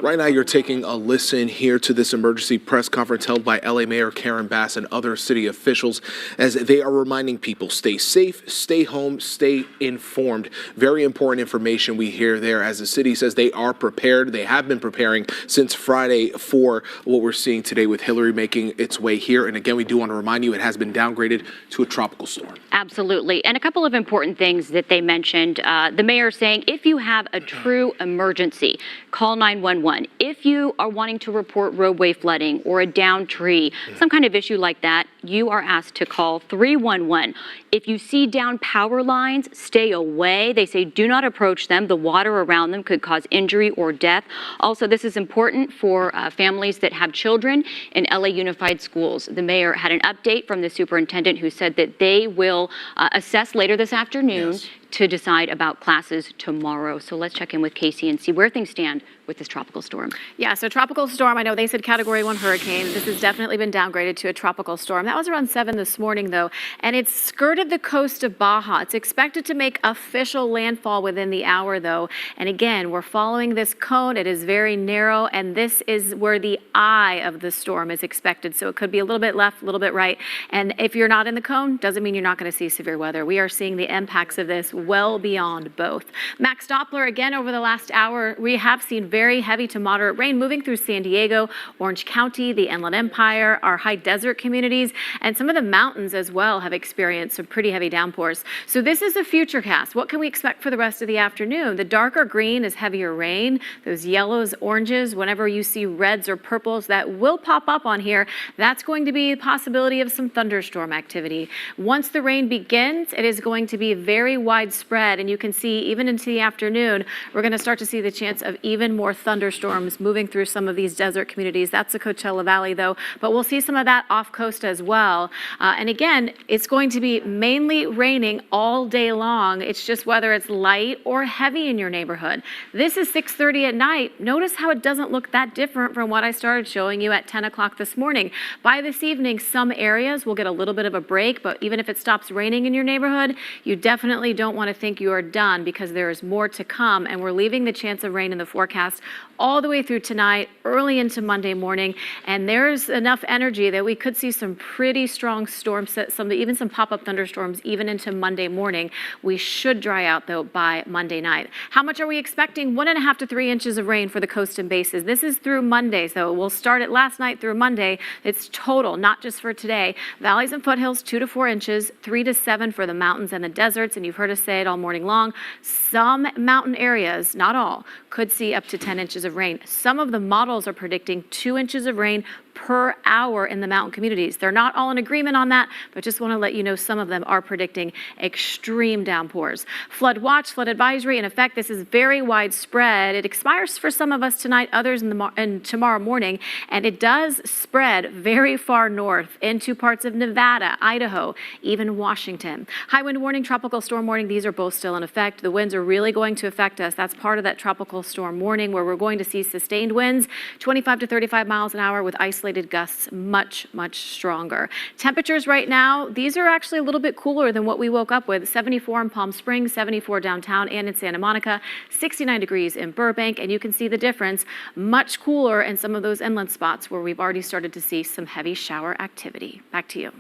Right now, you're taking a listen here to this emergency press conference held by LA Mayor Karen Bass and other city officials as they are reminding people, stay safe, stay home, stay informed. Very important information we hear there as the city says they are prepared. They have been preparing since Friday for what we're seeing today with Hillary making its way here. And again, we do want to remind you it has been downgraded to a tropical storm. Absolutely. And a couple of important things that they mentioned. The mayor saying if you have a true emergency, call 911. If you are wanting to report roadway flooding or a downed tree, some kind of issue like that, you are asked to call 311. If you see down power lines, stay away. They say do not approach them. The water around them could cause injury or death. Also, this is important for families that have children in LA Unified Schools. The mayor had an update from the superintendent who said that they will assess later this afternoon to decide about classes tomorrow. So let's check in with Casey and see where things stand with this tropical storm. Yeah, so tropical storm, I know they said Category 1 hurricane. This has definitely been downgraded to a tropical storm. That was around 7 this morning, though, and it skirted the coast of Baja. It's expected to make official landfall within the hour, though. And again, we're following this cone. It is very narrow, and this is where the eye of the storm is expected. So it could be a little bit left, a little bit right. And if you're not in the cone, doesn't mean you're not going to see severe weather. We are seeing the impacts of this well beyond both. Max Doppler, again, over the last hour, we have seen very heavy to moderate rain moving through San Diego, Orange County, the Inland Empire, our high desert communities, and some of the mountains as well have experienced some pretty heavy downpours. So this is a future cast. What can we expect for the rest of the afternoon? The darker green is heavier rain. Those yellows, oranges, whenever you see reds or purples, that will pop up on here. That's going to be a possibility of some thunderstorm activity. Once the rain begins, it is going to be very widespread, and you can see even into the afternoon, we're going to start to see the chance of even more thunderstorms moving through some of these desert communities. That's the Coachella Valley, though, but we'll see some of that off coast as well. And again, it's going to be mainly raining all day long. It's just whether it's light or heavy in your neighborhood. This is 6:30 at night. Notice how it doesn't look that different from what I started showing you at 10 o'clock this morning. By this evening, some areas will get a little bit of a break, but even if it stops raining in your neighborhood, you definitely don't want to think you are done because there is more to come, and we're leaving the chance of rain in the forecast all the way through tonight, early into Monday morning, and there's enough energy that we could see some pretty strong storms, even some pop-up thunderstorms even into Monday morning. We should dry out, though, by Monday night. How much are we expecting? 1.5 to 3 inches of rain for the coast and bases. This is through Monday, so we'll start it last night through Monday. It's total, not just for today. Valleys and foothills, 2 to 4 inches, 3 to 7 for the mountains and the deserts, and you've heard us say it all morning long. Some mountain areas, not all, could see up to 10 inches of rain. Some of the models are predicting 2 inches of rain per hour in the mountain communities. They're not all in agreement on that, but just want to let you know some of them are predicting extreme downpours. Flood watch, flood advisory in effect. This is very widespread. It expires for some of us tonight, others in tomorrow morning, and it does spread very far north into parts of Nevada, Idaho, even Washington. High wind warning, tropical storm warning, these are both still in effect. The winds are really going to affect us. That's part of that tropical storm warning where we're going to see sustained winds, 25 to 35 miles an hour with isolated gusts much, much stronger. Temperatures right now, these are actually a little bit cooler than what we woke up with. 74 in Palm Springs, 74 downtown and in Santa Monica, 69 degrees in Burbank, and you can see the difference, much cooler in some of those inland spots where we've already started to see some heavy shower activity. Back to you.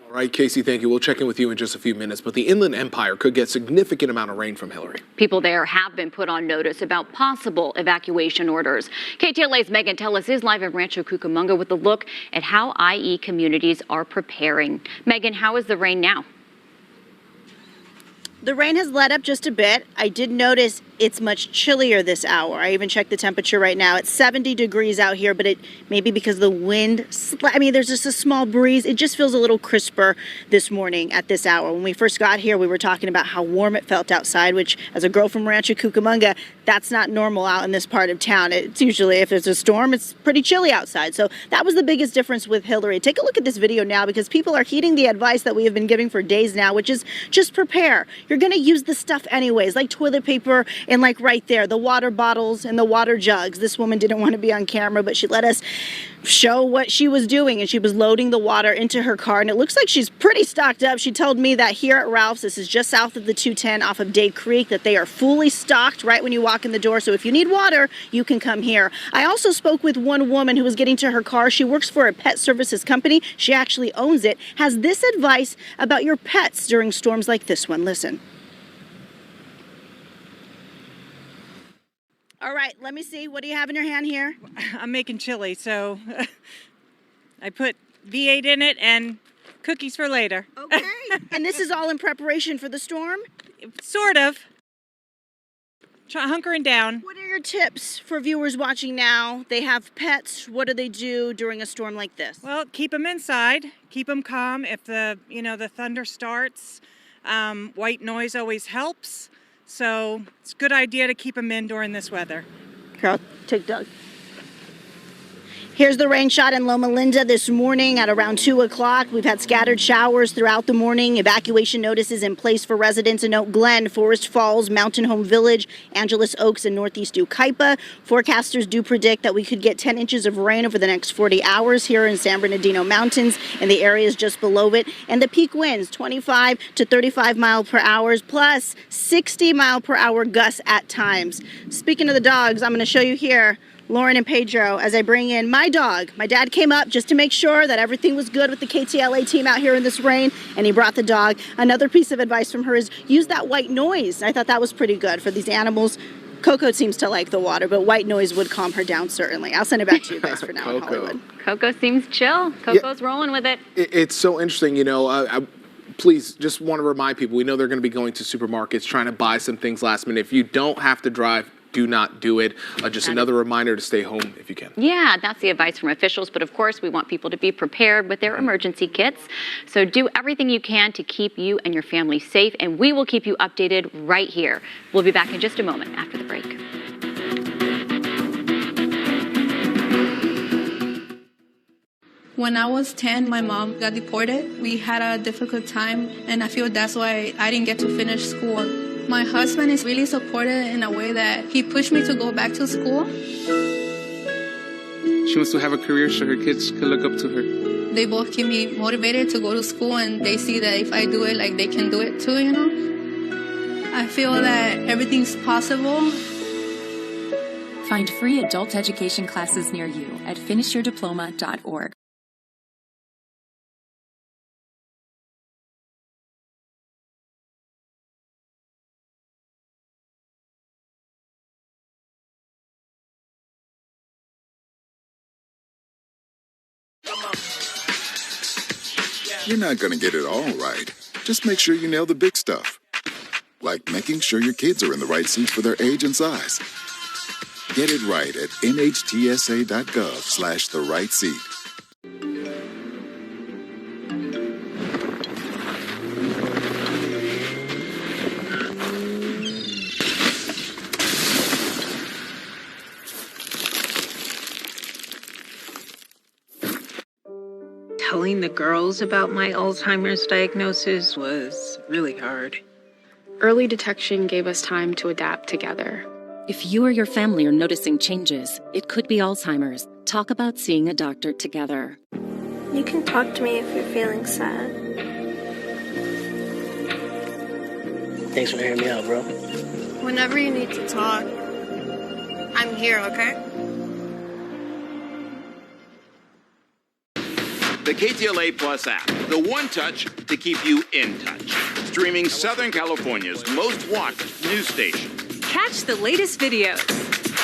All right, Casey, thank you. We'll check in with you in just a few minutes, but the Inland Empire could get significant amount of rain from Hillary. People there have been put on notice about possible evacuation orders. KTLA's Megan Tellis is live in Rancho Cucamonga with a look at how IE communities are preparing. Megan, how is the rain now? The rain has let up just a bit. I did notice it's much chillier this hour. I even checked the temperature right now. It's 70 degrees out here, but it maybe because the wind, there's just a small breeze. It just feels a little crisper this morning at this hour. When we first got here, we were talking about how warm it felt outside, which as a girl from Rancho Cucamonga, that's not normal out in this part of town. It's usually, if there's a storm, it's pretty chilly outside. So that was the biggest difference with Hillary. Take a look at this video now because people are heeding the advice that we have been giving for days now, which is just prepare. You're going to use the stuff anyways, like toilet paper and like right there, the water bottles and the water jugs. This woman didn't want to be on camera, but she let us show what she was doing, and she was loading the water into her car, and it looks like she's pretty stocked up. She told me that here at Ralph's, this is just south of the 210 off of Day Creek, that they are fully stocked right when you walk in the door. So if you need water, you can come here. I also spoke with one woman who was getting to her car. She works for a pet services company. She actually owns it. Has this advice about your pets during storms like this one. Listen. All right, let me see. What do you have in your hand here? I'm making chili, so I put V8 in it and cookies for later. Okay. And this is all in preparation for the storm? Sort of. Hunkering down. What are your tips for viewers watching now? They have pets. What do they do during a storm like this? Well, keep them inside. Keep them calm. If the thunder starts, white noise always helps. So it's a good idea to keep them in during this weather. Carol, take Doug. Here's the rain shot in Loma Linda this morning at around 2 o'clock. We've had scattered showers throughout the morning. Evacuation notices in place for residents in Oak Glen, Forest Falls, Mountain Home Village, Angeles Oaks, and Northeast Yucaipa. Forecasters do predict that we could get 10 inches of rain over the next 40 hours here in San Bernardino Mountains and the areas just below it. And the peak winds, 25 to 35 miles per hour, plus 60 mile per hour gusts at times. Speaking of the dogs, I'm going to show you here Lauren and Pedro as I bring in my dog. My dad came up just to make sure that everything was good with the KTLA team out here in this rain, and he brought the dog. Another piece of advice from her is use that white noise. I thought that was pretty good for these animals. Coco seems to like the water, but white noise would calm her down, certainly. I'll send it back to you guys for now in Hollywood. Coco seems chill. Coco's rolling with it. It's so interesting, please just want to remind people, we know they're going to be going to supermarkets, trying to buy some things last minute. If you don't have to drive, do not do it. Just another reminder to stay home if you can. Yeah, that's the advice from officials. But of course, we want people to be prepared with their emergency kits. So do everything you can to keep you and your family safe. And we will keep you updated right here. We'll be back in just a moment after the break. When I was 10, my mom got deported. We had a difficult time, and I feel that's why I didn't get to finish school. My husband is really supportive in a way that he pushed me to go back to school. She wants to have a career so her kids can look up to her. They both keep me motivated to go to school, and they see that if I do it, like, they can do it too, I feel that everything's possible. Find free adult education classes near you at finishyourdiploma.org. You're not going to get it all right. Just make sure you nail the big stuff. Like making sure your kids are in the right seats for their age and size. Get it right at nhtsa.gov/the-right-seat. Telling the girls about my Alzheimer's diagnosis was really hard. Early detection gave us time to adapt together. If you or your family are noticing changes, it could be Alzheimer's. Talk about seeing a doctor together. You can talk to me if you're feeling sad. Thanks for hearing me out, bro. Whenever you need to talk, I'm here, okay? The KTLA Plus app, the one touch to keep you in touch. Streaming Southern California's most watched news station. Catch the latest videos.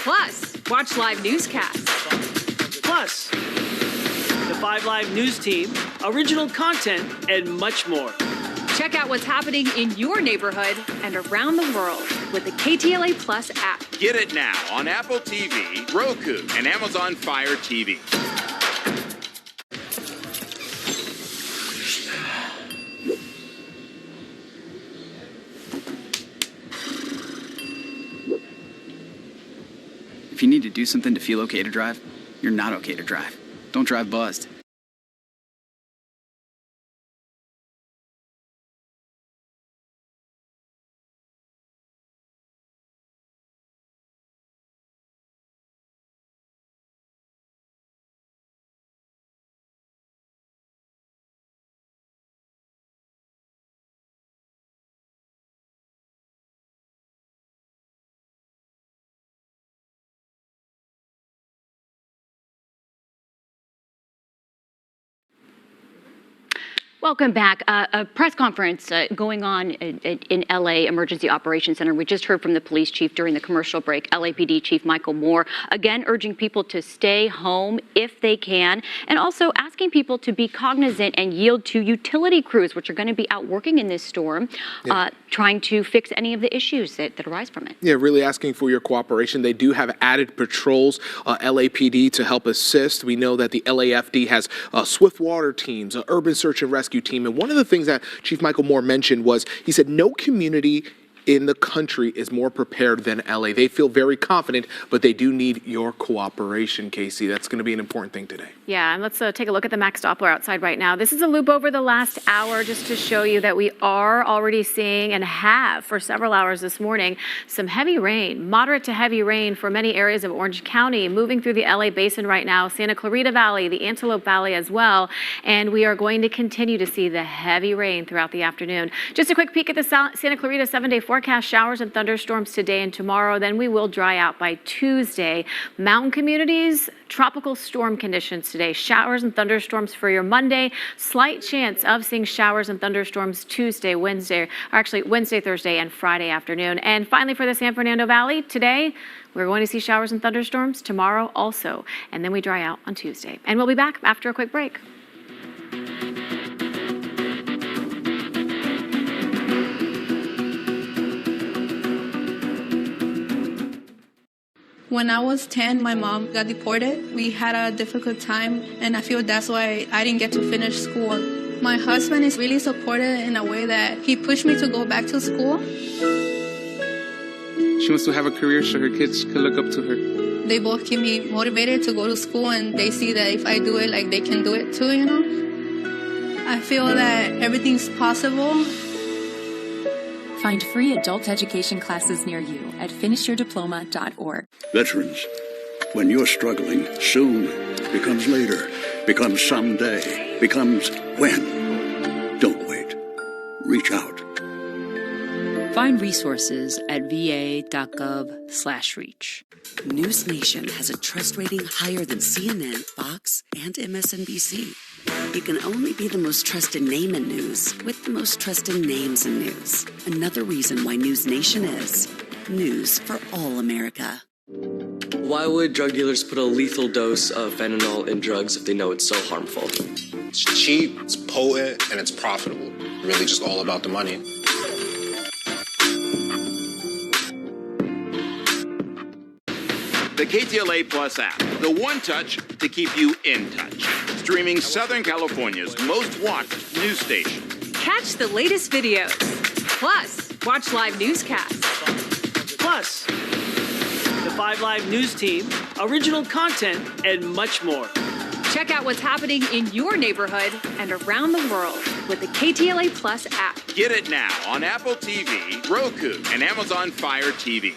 Plus, watch live newscasts. Plus, the 5 Live News team, original content, and much more. Check out what's happening in your neighborhood and around the world with the KTLA Plus app. Get it now on Apple TV, Roku, and Amazon Fire TV. If you need to do something to feel okay to drive, you're not okay to drive. Don't drive buzzed. Welcome back. A press conference going on in LA Emergency Operations Center. We just heard from the police chief during the commercial break, LAPD Chief Michael Moore, again urging people to stay home if they can, and also asking people to be cognizant and yield to utility crews, which are going to be out working in this storm, trying to fix any of the issues that arise from it. Yeah, really asking for your cooperation. They do have added patrols, LAPD, to help assist. We know that the LAFD has swift water teams, urban search and rescue team. And one of the things that Chief Michael Moore mentioned was, he said, no community in the country is more prepared than LA. They feel very confident, but they do need your cooperation, Casey. That's going to be an important thing today. Yeah, and let's take a look at the Max Doppler outside right now. This is a loop over the last hour just to show you that we are already seeing, and have for several hours this morning, some heavy rain, moderate to heavy rain for many areas of Orange County, moving through the LA Basin right now, Santa Clarita Valley, the Antelope Valley as well, and we are going to continue to see the heavy rain throughout the afternoon. Just a quick peek at the Santa Clarita 7-day forecast. Showers and thunderstorms today and tomorrow, then we will dry out by Tuesday. Mountain communities, tropical storm conditions today. Showers and thunderstorms for your Monday. Slight chance of seeing showers and thunderstorms Tuesday, Wednesday, or actually Wednesday, Thursday, and Friday afternoon. And finally for the San Fernando Valley, today we're going to see showers and thunderstorms, tomorrow also, and then we dry out on Tuesday. And we'll be back after a quick break. When I was 10, my mom got deported. We had a difficult time, and I feel that's why I didn't get to finish school. My husband is really supportive in a way that he pushed me to go back to school. She wants to have a career so her kids can look up to her. They both keep me motivated to go to school, and they see that if I do it, like, they can do it too, you know? I feel that everything's possible. Find free adult education classes near you at finishyourdiploma.org. Veterans, when you're struggling, soon becomes later, becomes someday, becomes when. Don't wait. Reach out. Find resources at va.gov/reach. News Nation has a trust rating higher than CNN, Fox, and MSNBC. You can only be the most trusted name in news with the most trusted names in news. Another reason why News Nation is news for all America. Why would drug dealers put a lethal dose of fentanyl in drugs if they know it's so harmful? It's cheap, it's potent, and it's profitable. Really just all about the money. The KTLA Plus app, the one touch to keep you in touch. Streaming Southern California's most watched news station. Catch the latest videos. Plus, watch live newscasts. Plus, the 5 Live News team, original content, and much more. Check out what's happening in your neighborhood and around the world with the KTLA Plus app. Get it now on Apple TV, Roku, and Amazon Fire TV.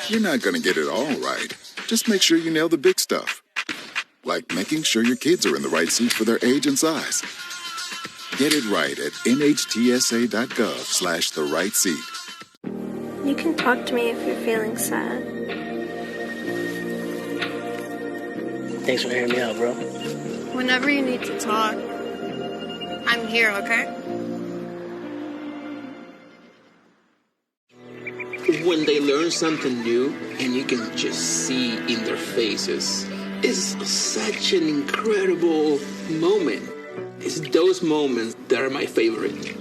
You're not going to get it all right. Just make sure you nail the big stuff. Like making sure your kids are in the right seats for their age and size. Get it right at nhtsa.gov/the right seat. You can talk to me if you're feeling sad. Thanks for hearing me out, bro. Whenever you need to talk, I'm here, okay? When they learn something new and you can just see in their faces, it's such an incredible moment. It's those moments that are my favorite.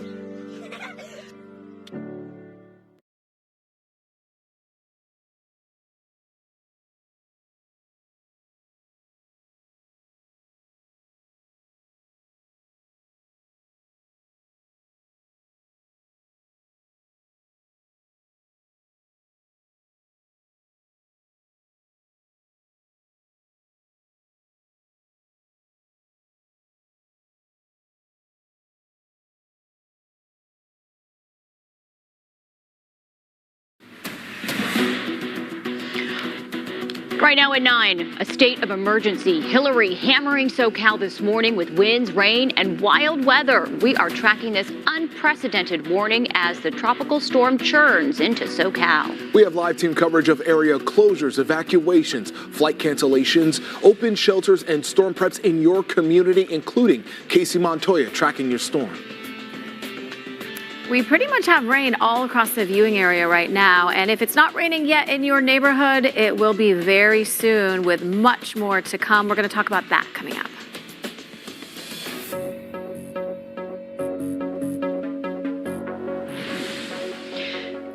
Right now at 9, a state of emergency. Hillary hammering SoCal this morning with winds, rain, and wild weather. We are tracking this unprecedented warning as the tropical storm churns into SoCal. We have live team coverage of area closures, evacuations, flight cancellations, open shelters, and storm preps in your community, including Casey Montoya tracking your storm. We pretty much have rain all across the viewing area right now, and if it's not raining yet in your neighborhood, it will be very soon with much more to come. We're going to talk about that coming up.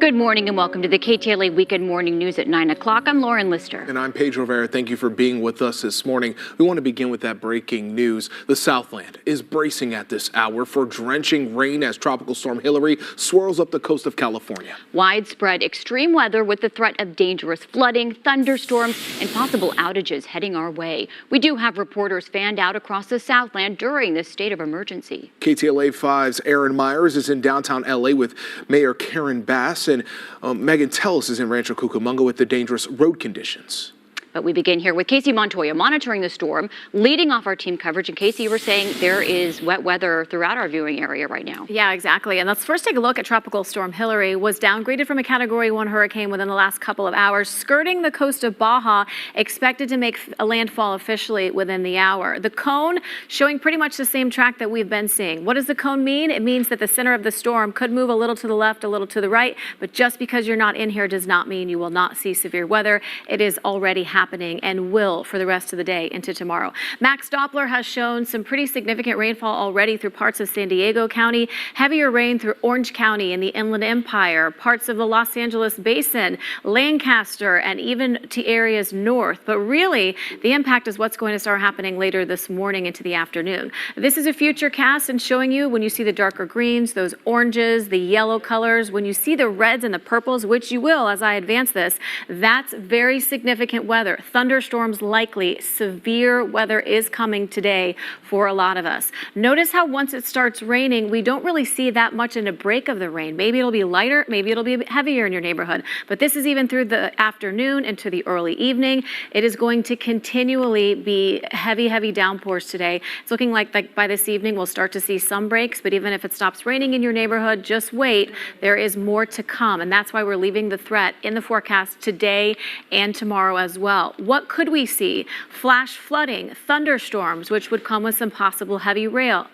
Good morning and welcome to the KTLA Weekend Morning News at 9 o'clock. I'm Lauren Lister. And I'm Paige Rivera. Thank you for being with us this morning. We want to begin with that breaking news. The Southland is bracing at this hour for drenching rain as Tropical Storm Hillary swirls up the coast of California. Widespread extreme weather with the threat of dangerous flooding, thunderstorms, and possible outages heading our way. We do have reporters fanned out across the Southland during this state of emergency. KTLA 5's Aaron Myers is in downtown LA with Mayor Karen Bass, and Megan Tellis is in Rancho Cucamonga with the dangerous road conditions. But we begin here with Casey Montoya monitoring the storm, leading off our team coverage. And Casey, you were saying there is wet weather throughout our viewing area right now. Yeah, exactly. And let's first take a look at Tropical Storm Hillary. Was downgraded from a Category 1 hurricane within the last couple of hours, skirting the coast of Baja, expected to make a landfall officially within the hour. The cone showing pretty much the same track that we've been seeing. What does the cone mean? It means that the center of the storm could move a little to the left, a little to the right, but just because you're not in here does not mean you will not see severe weather. It is already happening and will for the rest of the day into tomorrow. Max Doppler has shown some pretty significant rainfall already through parts of San Diego County, heavier rain through Orange County and the Inland Empire, parts of the Los Angeles Basin, Lancaster, and even to areas north. But really, the impact is what's going to start happening later this morning into the afternoon. This is a future cast and showing you when you see the darker greens, those oranges, the yellow colors, when you see the reds and the purples, which you will as I advance this, that's very significant weather. Thunderstorms likely, severe weather is coming today for a lot of us. Notice how once it starts raining, we don't really see that much in a break of the rain. Maybe it'll be lighter, maybe it'll be heavier in your neighborhood, but this is even through the afternoon into the early evening. It is going to continually be heavy downpours today. It's looking like by this evening we'll start to see some breaks, but even if it stops raining in your neighborhood, just wait. There is more to come, and that's why we're leaving the threat in the forecast today and tomorrow as well. What could we see? Flash flooding, thunderstorms, which would come with some possible heavy rain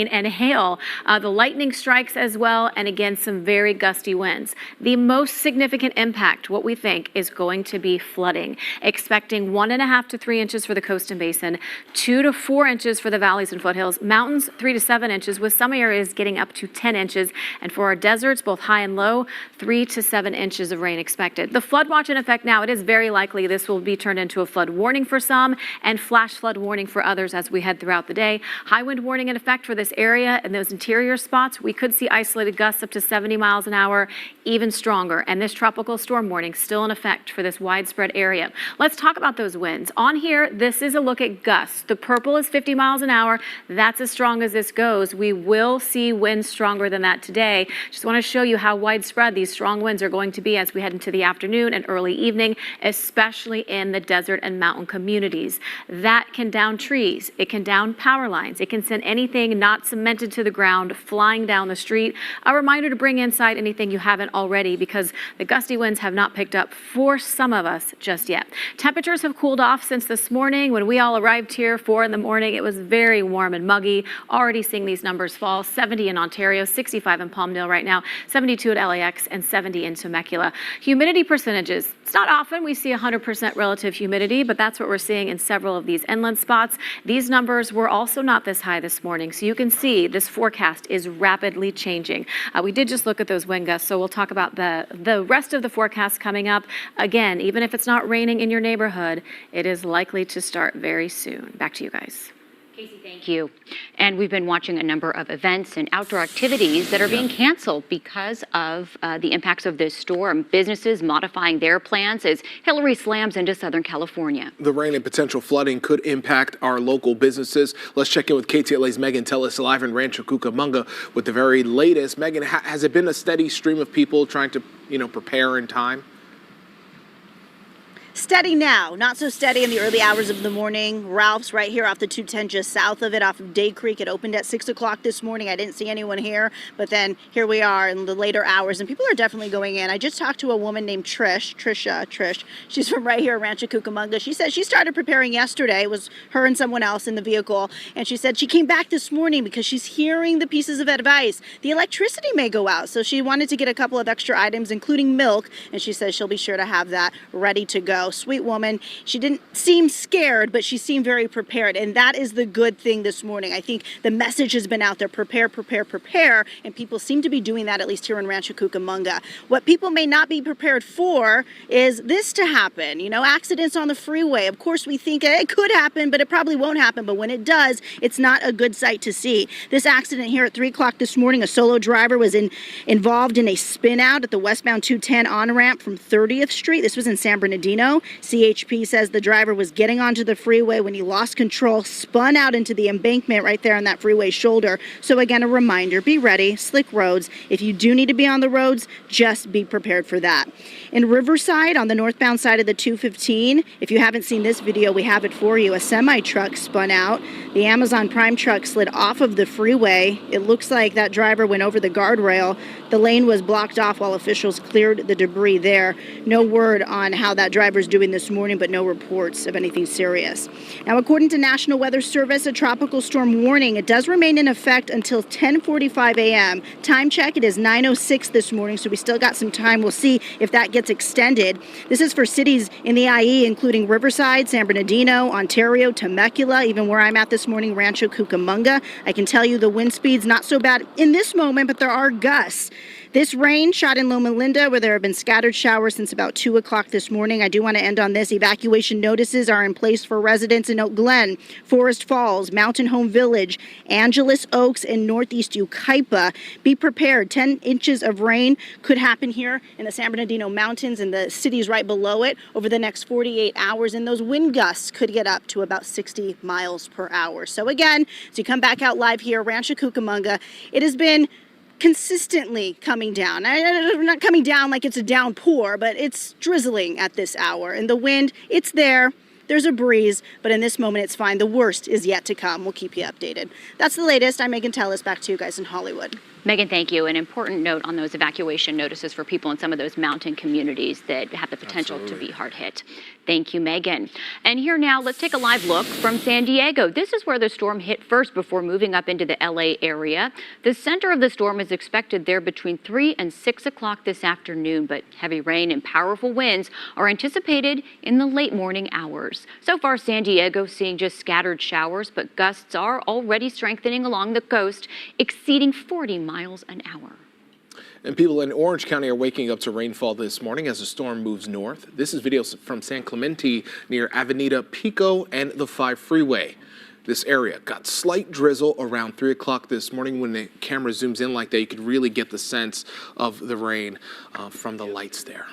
and hail. The lightning strikes as well, and again, some very gusty winds. The most significant impact, what we think, is going to be flooding. Expecting 1.5 to 3 inches for the coast and basin, 2 to 4 inches for the valleys and foothills, mountains 3 to 7 inches, with some areas getting up to 10 inches, and for our deserts, both high and low, 3 to 7 inches of rain expected. The flood watch in effect now, it is very likely this will be turned into a flood warning for some and flash flood warning for others as we head throughout the day. High wind warning in effect for this area and those interior spots. We could see isolated gusts up to 70 miles an hour, even stronger. And this tropical storm warning still in effect for this widespread area. Let's talk about those winds. On here, this is a look at gusts. The purple is 50 miles an hour. That's as strong as this goes. We will see winds stronger than that today. Just want to show you how widespread these strong winds are going to be as we head into the afternoon and early evening, especially in the desert and mountain communities. That can down trees, it can down power lines, it can send anything not cemented to the ground flying down the street. A reminder to bring inside anything you haven't already, because the gusty winds have not picked up for some of us just yet. Temperatures have cooled off since this morning. When we all arrived here 4 in the morning, it was very warm and muggy. Already seeing these numbers fall. 70 in Ontario, 65 in Palmdale right now, 72 at LAX, and 70 in Temecula. Humidity percentages, it's not often we see 100% relative humidity, but that's what we're seeing in several of these inland spots. These numbers were also not this high this morning, so you can see this forecast is rapidly changing. We did just look at those wind gusts, so we'll talk about the rest of the forecast coming up. Again, even if it's not raining in your neighborhood, it is likely to start very soon. Back to you guys. Casey, thank you. And we've been watching a number of events and outdoor activities that are being canceled because of the impacts of this storm. Businesses modifying their plans as Hillary slams into Southern California. The rain and potential flooding could impact our local businesses. Let's check in with KTLA's Megan Tellis live in Rancho Cucamonga with the very latest. Megan, has it been a steady stream of people trying to, prepare in time? Steady now, not so steady in the early hours of the morning. Ralph's right here off the 210 just south of it, off of Day Creek. It opened at 6 o'clock this morning. I didn't see anyone here, but then here we are in the later hours, and people are definitely going in. I just talked to a woman named Trish. She's from right here in Rancho Cucamonga. She said she started preparing yesterday. It was her and someone else in the vehicle, and she said she came back this morning because she's hearing the pieces of advice. The electricity may go out, so she wanted to get a couple of extra items, including milk, and she says she'll be sure to have that ready to go. Sweet woman. She didn't seem scared, but she seemed very prepared, and that is the good thing this morning. I think the message has been out there, prepare, prepare, prepare, and people seem to be doing that, at least here in Rancho Cucamonga. What people may not be prepared for is this to happen. Accidents on the freeway. Of course, we think it could happen, but it probably won't happen, but when it does, it's not a good sight to see. This accident here at 3 o'clock this morning, a solo driver was involved in a spin out at the westbound 210 on-ramp from 30th Street. This was in San Bernardino. CHP says the driver was getting onto the freeway when he lost control, spun out into the embankment right there on that freeway shoulder. So again, a reminder, be ready, slick roads. If you do need to be on the roads, just be prepared for that. In Riverside, on the northbound side of the 215, if you haven't seen this video, we have it for you. A semi-truck spun out. The Amazon Prime truck slid off of the freeway. It looks like that driver went over the guardrail. The lane was blocked off while officials cleared the debris there. No word on how that driver's doing this morning, but no reports of anything serious. Now, according to National Weather Service, a tropical storm warning, it does remain in effect until 10:45 a.m. Time check, it is 9:06 this morning, so we still got some time. We'll see if that gets extended. This is for cities in the IE, including Riverside, San Bernardino, Ontario, Temecula, even where I'm at this morning, Rancho Cucamonga. I can tell you the wind speed's not so bad in this moment, but there are gusts. This rain shot in Loma Linda, where there have been scattered showers since about 2 o'clock this morning. I do want to end on this. Evacuation notices are in place for residents in Oak Glen, Forest Falls, Mountain Home Village, Angeles Oaks, and Northeast Yucaipa. Be prepared. 10 inches of rain could happen here in the San Bernardino Mountains and the cities right below it over the next 48 hours. And those wind gusts could get up to about 60 miles per hour. So again, as you come back out live here, Rancho Cucamonga, it has been consistently coming down. Not coming down like it's a downpour, but it's drizzling at this hour. And the wind, it's there. There's a breeze, but in this moment, it's fine. The worst is yet to come. We'll keep you updated. That's the latest. I'm Megan Tellis. Back to you guys in Hollywood. Megan, thank you. An important note on those evacuation notices for people in some of those mountain communities that have the potential to be hard hit. Thank you, Megan. And here now, let's take a live look from San Diego. This is where the storm hit first before moving up into the LA area. The center of the storm is expected there between 3 and 6 o'clock this afternoon, but heavy rain and powerful winds are anticipated in the late morning hours. So far, San Diego seeing just scattered showers, but gusts are already strengthening along the coast, exceeding 40 miles an hour. And people in Orange County are waking up to rainfall this morning as the storm moves north. This is video from San Clemente near Avenida Pico and the 5 freeway. This area got slight drizzle around 3 o'clock this morning. When the camera zooms in like that, you could really get the sense of the rain from the lights there.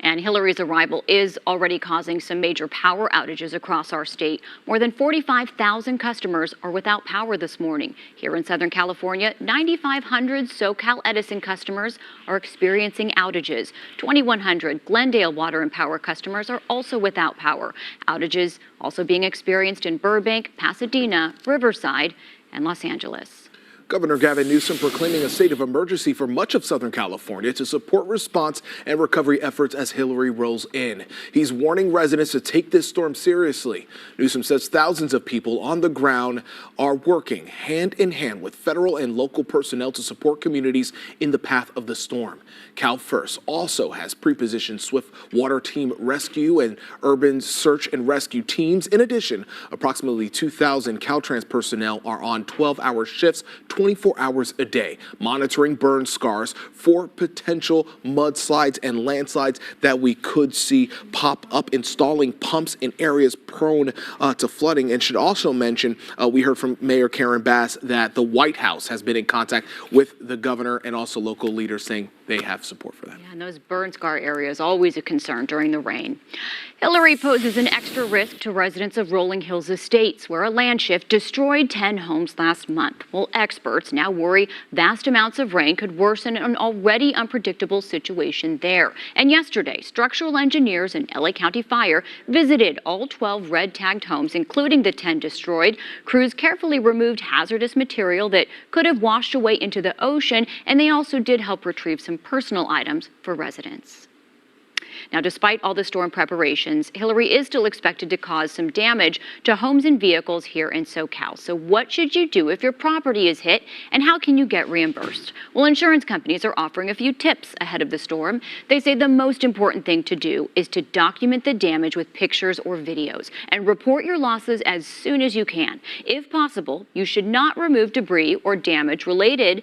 And Hillary's arrival is already causing some major power outages across our state. More than 45,000 customers are without power this morning. Here in Southern California, 9,500 SoCal Edison customers are experiencing outages. 2,100 Glendale Water and Power customers are also without power. Outages also being experienced in Burbank, Pasadena, Riverside, and Los Angeles. Governor Gavin Newsom proclaiming a state of emergency for much of Southern California to support response and recovery efforts as Hillary rolls in. He's warning residents to take this storm seriously. Newsom says thousands of people on the ground are working hand in hand with federal and local personnel to support communities in the path of the storm. CalFirst also has pre-positioned swift water team rescue and urban search and rescue teams. In addition, approximately 2,000 Caltrans personnel are on 12-hour shifts, 24 hours a day, monitoring burn scars for potential mudslides and landslides that we could see pop up, installing pumps in areas prone to flooding. And should also mention, we heard from Mayor Karen Bass that the White House has been in contact with the governor and also local leaders saying they have support for that. Yeah, and those burn scar areas always a concern during the rain. Hillary poses an extra risk to residents of Rolling Hills Estates, where a land shift destroyed 10 homes last month. Well, experts now worry vast amounts of rain could worsen an already unpredictable situation there. And yesterday, structural engineers and LA County Fire visited all 12 red-tagged homes, including the 10 destroyed. Crews carefully removed hazardous material that could have washed away into the ocean, and they also did help retrieve some personal items for residents. Now, despite all the storm preparations, Hillary is still expected to cause some damage to homes and vehicles here in SoCal. So what should you do if your property is hit, and how can you get reimbursed? Well, insurance companies are offering a few tips ahead of the storm. They say the most important thing to do is to document the damage with pictures or videos and report your losses as soon as you can. If possible, you should not remove debris or damage related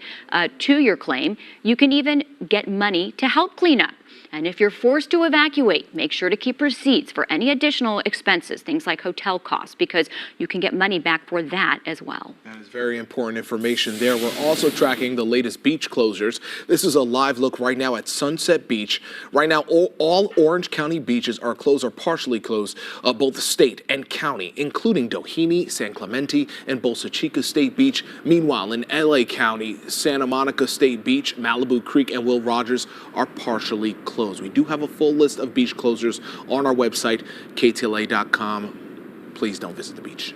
to your claim. You can even get money to help clean up. And if you're forced to evacuate, make sure to keep receipts for any additional expenses, things like hotel costs, because you can get money back for that as well. That is very important information there. We're also tracking the latest beach closures. This is a live look right now at Sunset Beach. Right now, all Orange County beaches are closed or partially closed, both state and county, including Doheny, San Clemente, and Bolsa Chica State Beach. Meanwhile, in LA County, Santa Monica State Beach, Malibu Creek, and Will Rogers are partially closed. We do have a full list of beach closures on our website, KTLA.com. Please don't visit the beach.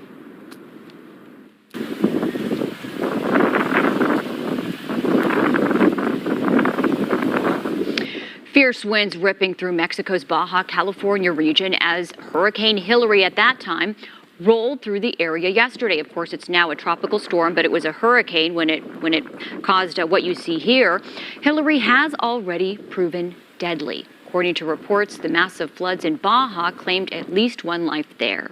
Fierce winds ripping through Mexico's Baja California region as Hurricane Hillary at that time rolled through the area yesterday. Of course, it's now a tropical storm, but it was a hurricane when it caused what you see here. Hillary has already proven deadly. According to reports, the massive floods in Baja claimed at least one life there.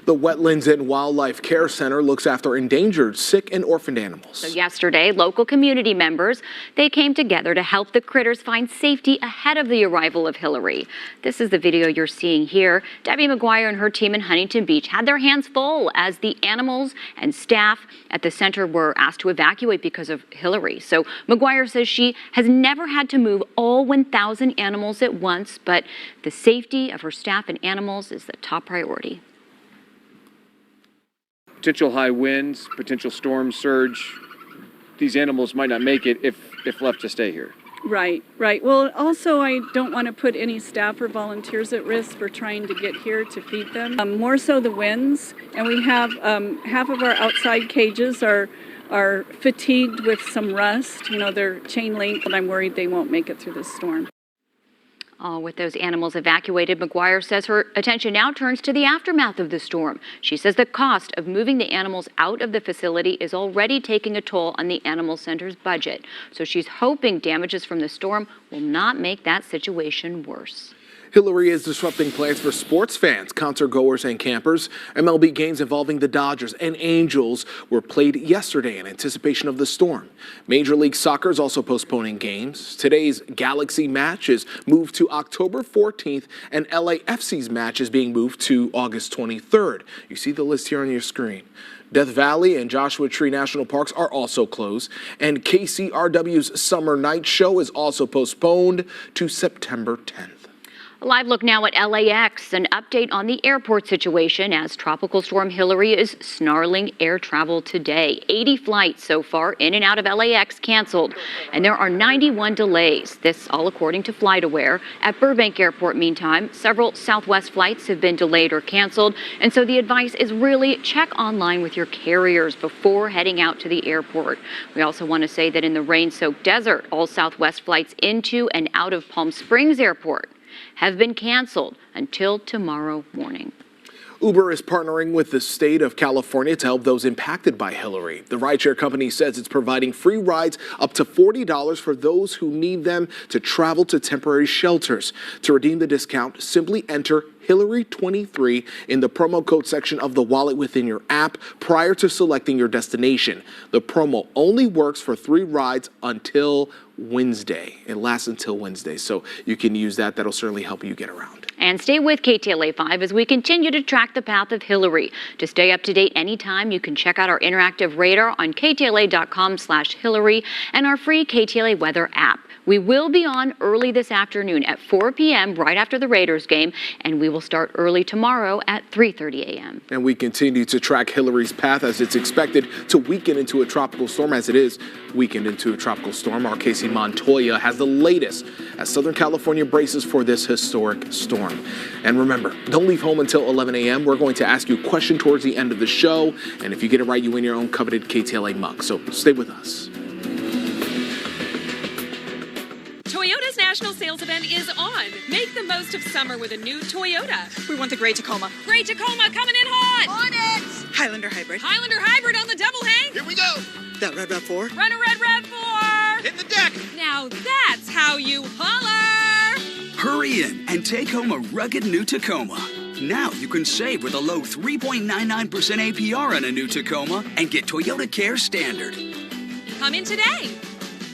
The Wetlands and Wildlife Care Center looks after endangered, sick, and orphaned animals. So yesterday, local community members, they came together to help the critters find safety ahead of the arrival of Hillary. This is the video you're seeing here. Debbie McGuire and her team in Huntington Beach had their hands full as the animals and staff at the center were asked to evacuate because of Hillary. So McGuire says she has never had to move all 1,000 animals at once, but the safety of her staff and animals is the top priority. Potential high winds, potential storm surge. These animals might not make it if left to stay here. Right. Well, also, I don't want to put any staff or volunteers at risk for trying to get here to feed them. More so the winds, and we have half of our outside cages are fatigued with some rust. You know, they're chain link, and I'm worried they won't make it through this storm. With those animals evacuated, McGuire says her attention now turns to the aftermath of the storm. She says the cost of moving the animals out of the facility is already taking a toll on the animal center's budget. So she's hoping damages from the storm will not make that situation worse. Hillary is disrupting plans for sports fans, concert goers, and campers. MLB games involving the Dodgers and Angels were played yesterday in anticipation of the storm. Major League Soccer is also postponing games. Today's Galaxy match is moved to October 14th, and LAFC's match is being moved to August 23rd. You see the list here on your screen. Death Valley and Joshua Tree National Parks are also closed, and KCRW's Summer Night Show is also postponed to September 10th. A live look now at LAX. An update on the airport situation as Tropical Storm Hillary is snarling air travel today. 80 flights so far in and out of LAX canceled, and there are 91 delays. This all according to FlightAware. At Burbank Airport, meantime, several Southwest flights have been delayed or canceled, and so the advice is really check online with your carriers before heading out to the airport. We also want to say that in the rain-soaked desert, all Southwest flights into and out of Palm Springs Airport have been canceled until tomorrow morning. Uber is partnering with the state of California to help those impacted by Hillary. The rideshare company says it's providing free rides up to $40 for those who need them to travel to temporary shelters. To redeem the discount, simply enter Hillary23 in the promo code section of the wallet within your app prior to selecting your destination. The promo only works for 3 rides until Wednesday. It lasts until Wednesday, so you can use that. That'll certainly help you get around. And stay with KTLA 5 as we continue to track the path of Hillary. To stay up to date anytime, you can check out our interactive radar on ktla.com/Hillary and our free KTLA weather app. We will be on early this afternoon at 4 p.m. right after the Raiders game, and we will start early tomorrow at 3:30 a.m. And we continue to track Hillary's path as it's expected to weaken into a tropical storm as it is weakened into a tropical storm. Our Casey Montoya has the latest as Southern California braces for this historic storm. And remember, don't leave home until 11 a.m. We're going to ask you a question towards the end of the show, and if you get it right, you win your own coveted KTLA mug. So stay with us. Toyota's national sales event is on. Make the most of summer with a new Toyota. We want the gray Tacoma. Gray Tacoma coming in hot. On it! Highlander Hybrid. Highlander Hybrid on the double hang. Here we go. That Red RAV4. Run a Red RAV4. Hit the deck. Now that's how you holler. Hurry in and take home a rugged new Tacoma. Now you can save with a low 3.99% APR on a new Tacoma and get Toyota Care Standard. Come in today.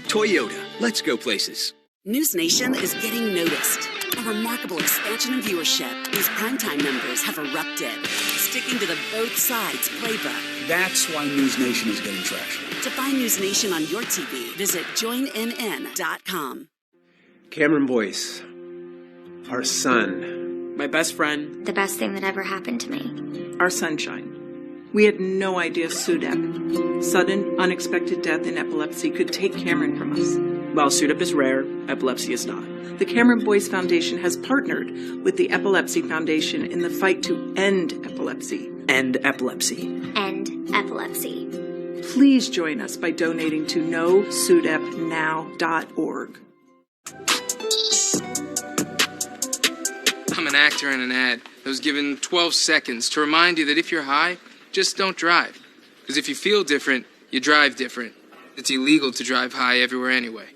Toyota, let's go places. News Nation is getting noticed. A remarkable expansion in viewership. These primetime numbers have erupted, sticking to the both sides playbook. That's why News Nation is getting traction. To find News Nation on your TV, visit joinnn.com. Cameron Boyce, our son. My best friend. The best thing that ever happened to me. Our sunshine. We had no idea SUDEP, sudden unexpected death in epilepsy, could take Cameron from us. While SUDEP is rare, epilepsy is not. The Cameron Boyce Foundation has partnered with the Epilepsy Foundation in the fight to end epilepsy. End epilepsy. End epilepsy. Please join us by donating to nosudepnow.org. I'm an actor in an ad that was given 12 seconds to remind you that if you're high, just don't drive. Because if you feel different, you drive different. It's illegal to drive high everywhere anyway.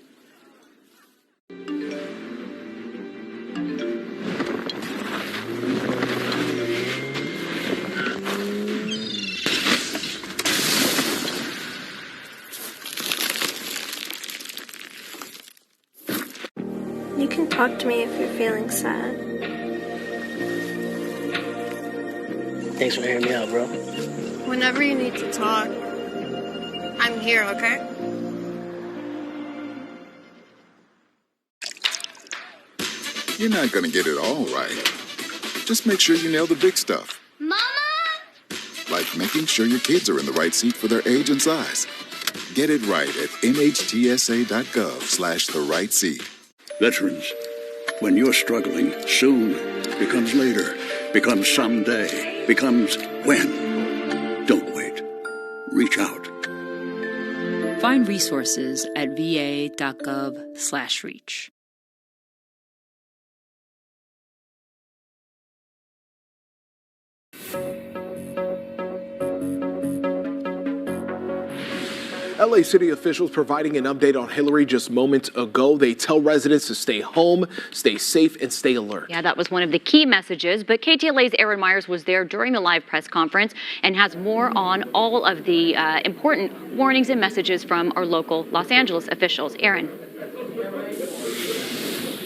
You can talk to me if you're feeling sad. Thanks for hearing me out, bro. Whenever you need to talk, I'm here, okay? You're not going to get it all right. Just make sure you nail the big stuff. Mama! Like making sure your kids are in the right seat for their age and size. Get it right at nhtsa.gov/the right seat. Veterans, when you're struggling, soon becomes later, becomes someday, becomes when. Don't wait. Reach out. Find resources at va.gov/reach. LA City officials providing an update on Hillary just moments ago. They tell residents to stay home, stay safe, and stay alert. Yeah, that was one of the key messages, but KTLA's Aaron Myers was there during the live press conference and has more on all of the important warnings and messages from our local Los Angeles officials. Aaron.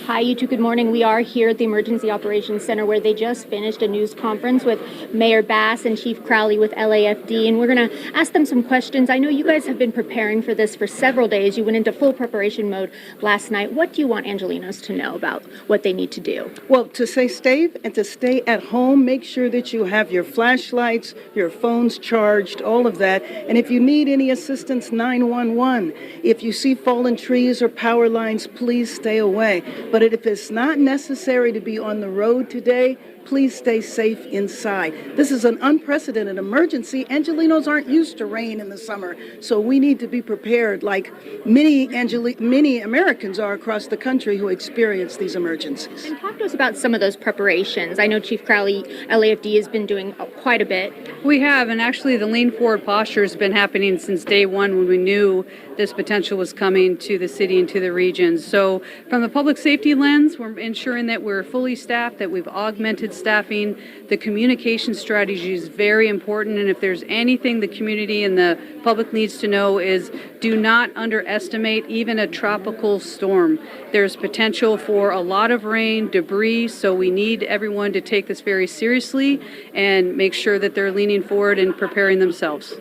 Hi, you two. Good morning. We are here at the Emergency Operations Center where they just finished a news conference with Mayor Bass and Chief Crowley with LAFD, and we're going to ask them some questions. I know you guys have been preparing for this for several days. You went into full preparation mode last night. What do you want Angelinos to know about what they need to do? Well, to stay safe and to stay at home, make sure that you have your flashlights, your phones charged, all of that. And if you need any assistance, 911. If you see fallen trees or power lines, please stay away. But if it's not necessary to be on the road today, please stay safe inside. This is an unprecedented emergency. Angelinos aren't used to rain in the summer, so we need to be prepared like many Americans are across the country who experience these emergencies. And talk to us about some of those preparations. I know Chief Crowley, LAFD, has been doing quite a bit. We have, and actually the lean forward posture has been happening since day one when we knew this potential was coming to the city and to the region. So from the public safety lens, we're ensuring that we're fully staffed, that we've augmented staffing. The communication strategy is very important, and if there's anything the community and the public needs to know is do not underestimate even a tropical storm. There's potential for a lot of rain, debris, so we need everyone to take this very seriously and make sure that they're leaning forward and preparing themselves.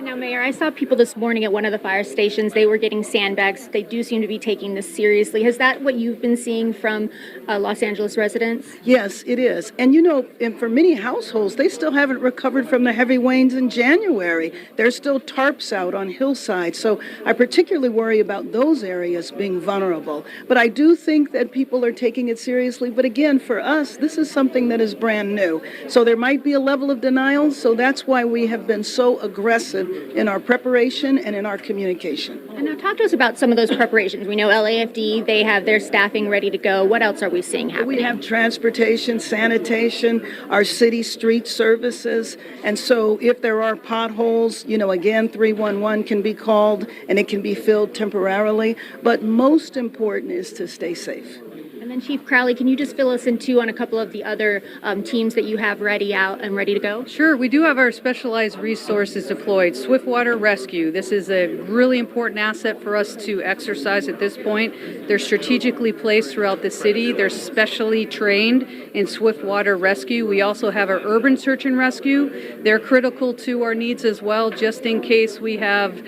Now, Mayor, I saw people this morning at one of the fire stations. They were getting sandbags. They do seem to be taking this seriously. Is that what you've been seeing from Los Angeles residents? Yes, it is. And you know, and for many households, they still haven't recovered from the heavy rains in January. There's still tarps out on hillsides. So I particularly worry about those areas being vulnerable. But I do think that people are taking it seriously. But again, for us, this is something that is brand new. So there might be a level of denial. So that's why we have been so aggressive in our preparation and in our communication. And now talk to us about some of those preparations. We know LAFD, they have their staffing ready to go. What else are we seeing happening? We have transportation, sanitation, our city street services. And so if there are potholes, you know, again, 311 can be called and it can be filled temporarily. But most important is to stay safe. And then Chief Crowley, can you just fill us in too on a couple of the other teams that you have ready out and ready to go? Sure, we do have our specialized resources deployed. Swiftwater Rescue, this is a really important asset for us to exercise at this point. They're strategically placed throughout the city. They're specially trained in swiftwater rescue. We also have our urban search and rescue. They're critical to our needs as well, just in case we have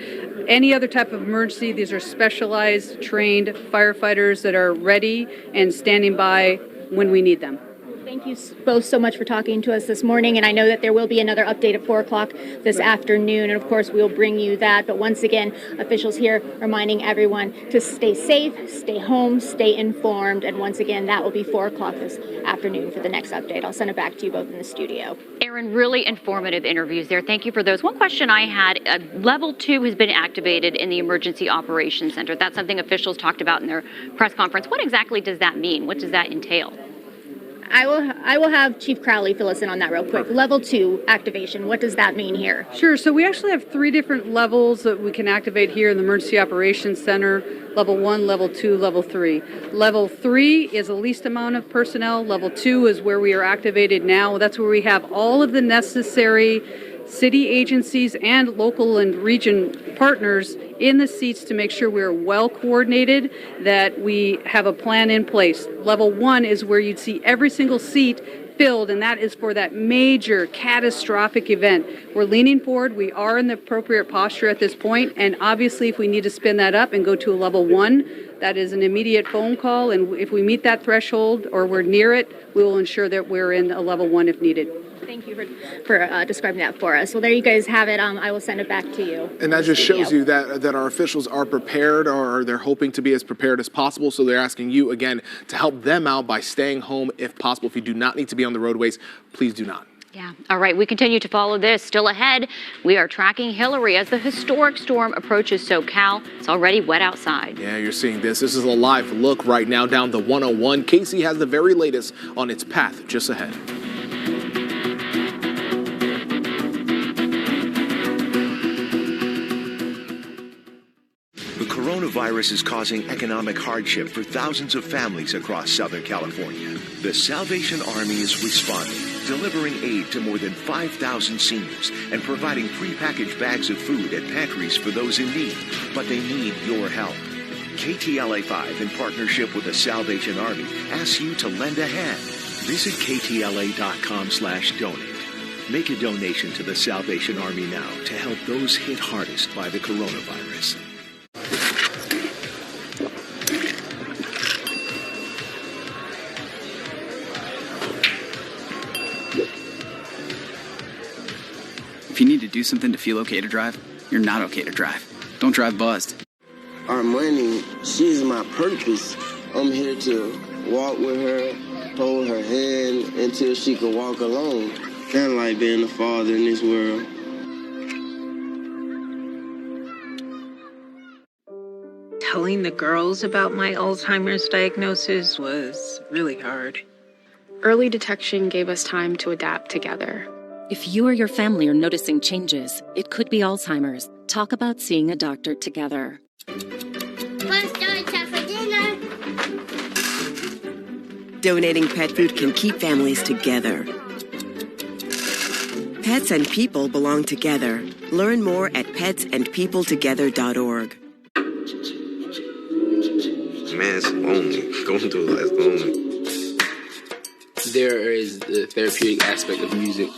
any other type of emergency. These are specialized, trained firefighters that are ready and standing by when we need them. Thank you both so much for talking to us this morning, and I know that there will be another update at 4 o'clock this afternoon, and of course we'll bring you that. But once again, officials here reminding everyone to stay safe, stay home, stay informed, and once again, that will be 4 o'clock this afternoon for the next update. I'll send it back to you both in the studio. Erin, really informative interviews there. Thank you for those. One question I had, Level 2 has been activated in the Emergency Operations Center. That's something officials talked about in their press conference. What exactly does that mean? What does that entail? I will have Chief Crowley fill us in on that real quick. Level 2 activation, what does that mean here? Sure, so we actually have 3 different levels that we can activate here in the Emergency Operations Center. Level 1, Level 2, Level 3. Level 3 is the least amount of personnel. Level 2 is where we are activated now. That's where we have all of the necessary city agencies and local and region partners in the seats to make sure we're well coordinated, that we have a plan in place. Level 1 is where you'd see every single seat filled, and that is for that major catastrophic event. We're leaning forward. We are in the appropriate posture at this point, and obviously if we need to spin that up and go to a Level 1, that is an immediate phone call, and if we meet that threshold or we're near it, we will ensure that we're in a Level 1 if needed. Thank you for describing that for us. Well, there you guys have it. I will send it back to you. And that just shows you that our officials are prepared, or they're hoping to be as prepared as possible. So they're asking you, again, to help them out by staying home if possible. If you do not need to be on the roadways, please do not. Yeah. All right. We continue to follow this. Still ahead, we are tracking Hillary as the historic storm approaches SoCal. It's already wet outside. Yeah, you're seeing this. This is a live look right now down the 101. Casey has the very latest on its path just ahead. The coronavirus is causing economic hardship for thousands of families across Southern California. The Salvation Army is responding, delivering aid to more than 5,000 seniors and providing prepackaged bags of food at pantries for those in need. But they need your help. KTLA 5, in partnership with the Salvation Army, asks you to lend a hand. Visit KTLA.com/donate. Make a donation to the Salvation Army now to help those hit hardest by the coronavirus. If you need to do something to feel okay to drive, you're not okay to drive. Don't drive buzzed. Our money, she's my purpose. I'm here to walk with her, hold her hand until she can walk alone. Kind of like being a father in this world. Telling the girls about my Alzheimer's diagnosis was really hard. Early detection gave us time to adapt together. If you or your family are noticing changes, it could be Alzheimer's. Talk about seeing a doctor together. What's time for dinner? Donating pet food can keep families together. Pets and people belong together. Learn more at petsandpeopletogether.org. Man, it's lonely. Going through it, it's lonely. There is the therapeutic aspect of music.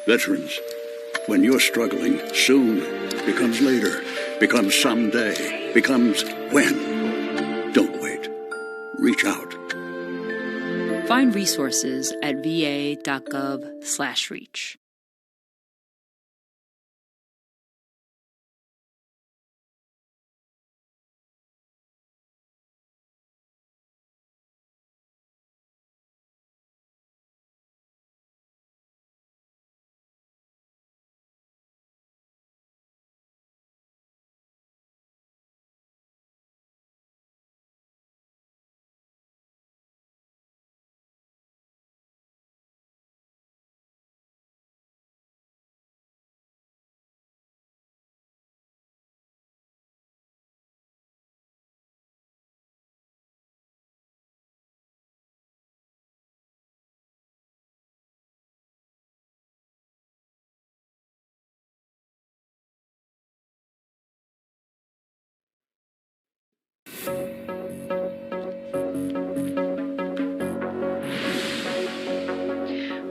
Veterans, when you're struggling, soon becomes later, becomes someday, becomes when. Don't wait. Reach out. Find resources at va.gov/reach.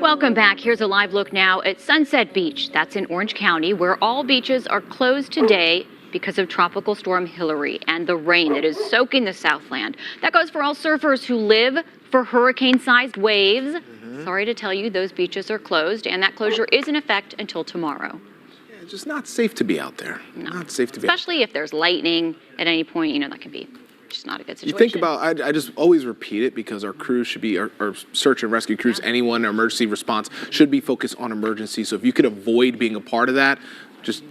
Welcome back. Here's a live look now at Sunset Beach. That's in Orange County, where all beaches are closed today because of Tropical Storm Hillary and the rain that is soaking the Southland. That goes for all surfers who live for hurricane-sized waves. Sorry to tell you, those beaches are closed, and that closure is in effect until tomorrow. Yeah, it's just not safe to be out there. No. Not safe to be Especially if there's lightning at any point, you know, that can be just not a good situation. You think about, I just always repeat it because our crews should be, our search and rescue crews, anyone, emergency response, should be focused on emergency. So if you could avoid being a part of that, just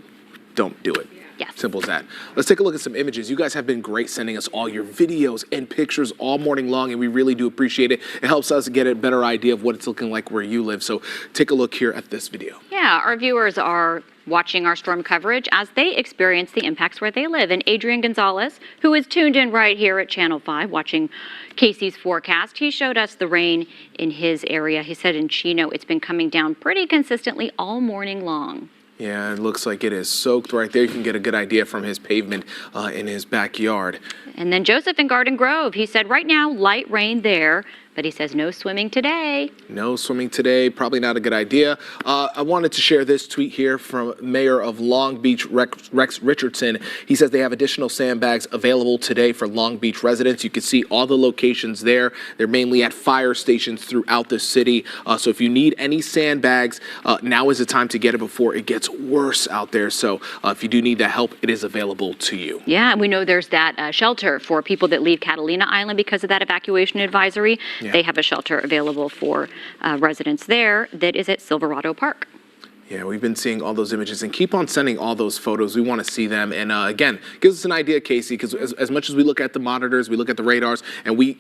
don't do it. Yes. Simple as that. Let's take a look at some images. You guys have been great sending us all your videos and pictures all morning long, and we really do appreciate it. It helps us get a better idea of what it's looking like where you live. So take a look here at this video. Yeah, our viewers are watching our storm coverage as they experience the impacts where they live. And Adrian Gonzalez, who is tuned in right here at Channel 5 watching Casey's forecast, he showed us the rain in his area. He said in Chino it's been coming down pretty consistently all morning long. Yeah, it looks like it is soaked right there. You can get a good idea from his pavement in his backyard. And then Joseph in Garden Grove, he said right now light rain there, but he says no swimming today. No swimming today, probably not a good idea. I wanted to share this tweet here from Mayor of Long Beach, Rex Richardson. He says they have additional sandbags available today for Long Beach residents. You can see all the locations there. They're mainly at fire stations throughout the city. So if you need any sandbags, now is the time to get it before it gets worse out there. So if you do need that help, it is available to you. Yeah, and we know there's that shelter for people that leave Catalina Island because of that evacuation advisory. Yeah. They have a shelter available for residents there that is at Silverado Park. Yeah, we've been seeing all those images, and keep on sending all those photos. We want to see them. And again, gives us an idea, Casey, because as much as we look at the monitors, we look at the radars, and we,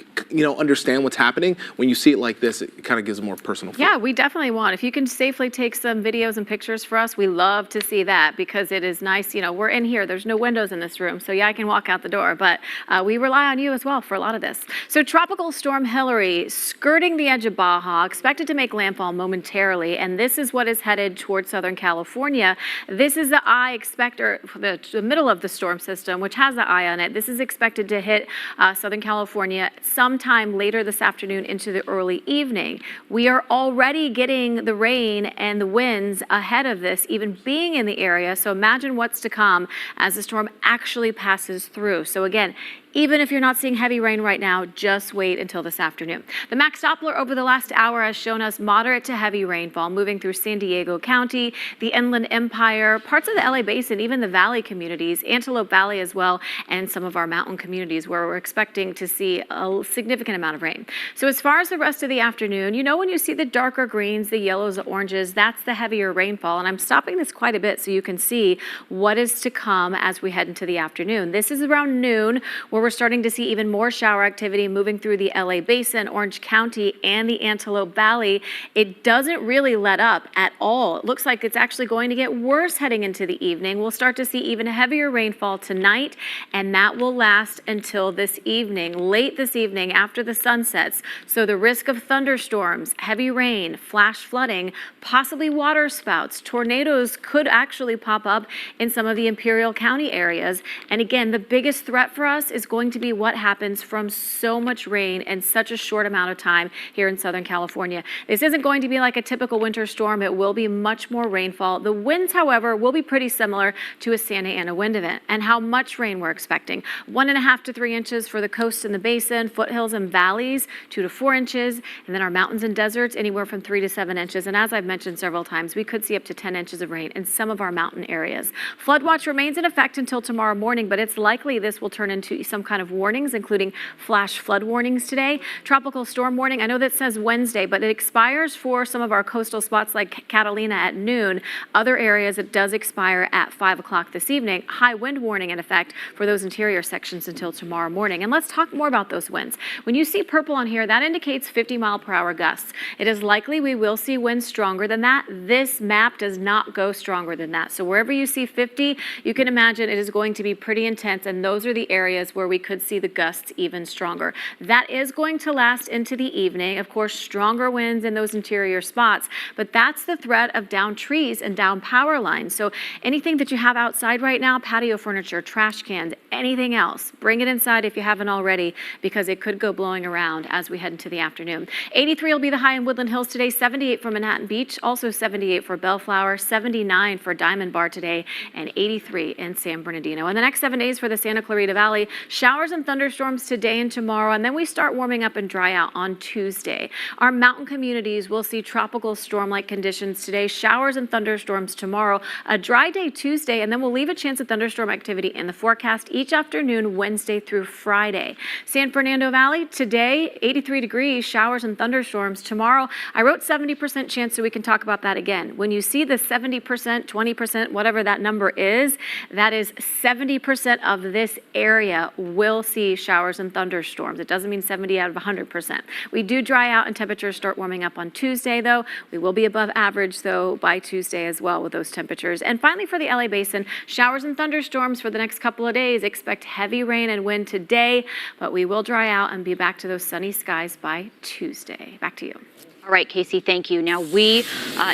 understand what's happening, when you see it like this, it kind of gives a more personal feel. Yeah, we definitely want. If you can safely take some videos and pictures for us, we love to see that because it is nice. We're in here. There's no windows in this room, so yeah, I can walk out the door. But we rely on you as well for a lot of this. So Tropical Storm Hillary skirting the edge of Baja, expected to make landfall momentarily, and this is what is headed toward towards Southern California. This is the eye the middle of the storm system, which has the eye on it. This is expected to hit Southern California sometime later this afternoon into the early evening. We are already getting the rain and the winds ahead of this, even being in the area. So imagine what's to come as the storm actually passes through. So again, even if you're not seeing heavy rain right now, just wait until this afternoon. The max Doppler over the last hour has shown us moderate to heavy rainfall moving through San Diego County, the Inland Empire, parts of the LA Basin, even the valley communities, Antelope Valley as well, and some of our mountain communities where we're expecting to see a significant amount of rain. So as far as the rest of the afternoon, you know when you see the darker greens, the yellows, the oranges, that's the heavier rainfall. And I'm stopping this quite a bit so you can see what is to come as we head into the afternoon. This is around noon where we're starting to see even more shower activity moving through the LA Basin, Orange County, and the Antelope Valley. It doesn't really let up at all. It looks like it's actually going to get worse heading into the evening. We'll start to see even heavier rainfall tonight, and that will last until this evening, late this evening after the sun sets. So the risk of thunderstorms, heavy rain, flash flooding, possibly water spouts, tornadoes could actually pop up in some of the Imperial County areas. And again, the biggest threat for us is going to be what happens from so much rain in such a short amount of time here in Southern California. This isn't going to be like a typical winter storm. It will be much more rainfall. The winds, however, will be pretty similar to a Santa Ana wind event. And how much rain we're expecting: 1.5 to 3 inches for the coast and the basin, foothills and valleys, 2 to 4 inches, and then our mountains and deserts anywhere from 3 to 7 inches. And as I've mentioned several times, we could see up to 10 inches of rain in some of our mountain areas. Flood watch remains in effect until tomorrow morning, but it's likely this will turn into some kind of warnings, including flash flood warnings today. Tropical storm warning, I know that says Wednesday, but it expires for some of our coastal spots like Catalina at noon. Other areas, it does expire at 5 o'clock this evening. High wind warning in effect for those interior sections until tomorrow morning. And let's talk more about those winds. When you see purple on here, that indicates 50-mile-per-hour gusts. It is likely we will see winds stronger than that. This map does not go stronger than that. So wherever you see 50, you can imagine it is going to be pretty intense, and those are the areas where we could see the gusts even stronger. That is going to last into the evening. Of course, stronger winds in those interior spots, but that's the threat of down trees and down power lines. So anything that you have outside right now, patio furniture, trash cans, anything else, bring it inside if you haven't already, because it could go blowing around as we head into the afternoon. 83 will be the high in Woodland Hills today, 78 for Manhattan Beach, also 78 for Bellflower, 79 for Diamond Bar today, and 83 in San Bernardino. In the next 7 days for the Santa Clarita Valley, showers and thunderstorms today and tomorrow, and then we start warming up and dry out on Tuesday. Our mountain communities will see tropical storm-like conditions today, showers and thunderstorms tomorrow, a dry day Tuesday, and then we'll leave a chance of thunderstorm activity in the forecast each afternoon Wednesday through Friday. San Fernando Valley today, 83 degrees, showers and thunderstorms tomorrow. I wrote 70% chance so we can talk about that again. When you see the 70%, 20%, whatever that number is, that is 70% of this area will see showers and thunderstorms. It doesn't mean 70 out of 100%. We do dry out and temperatures start warming up on Tuesday, though. We will be above average, though, by Tuesday as well with those temperatures. And finally, for the LA Basin, showers and thunderstorms for the next couple of days. Expect heavy rain and wind today, but we will dry out and be back to those sunny skies by Tuesday. Back to you. All right, Casey, thank you. Now, we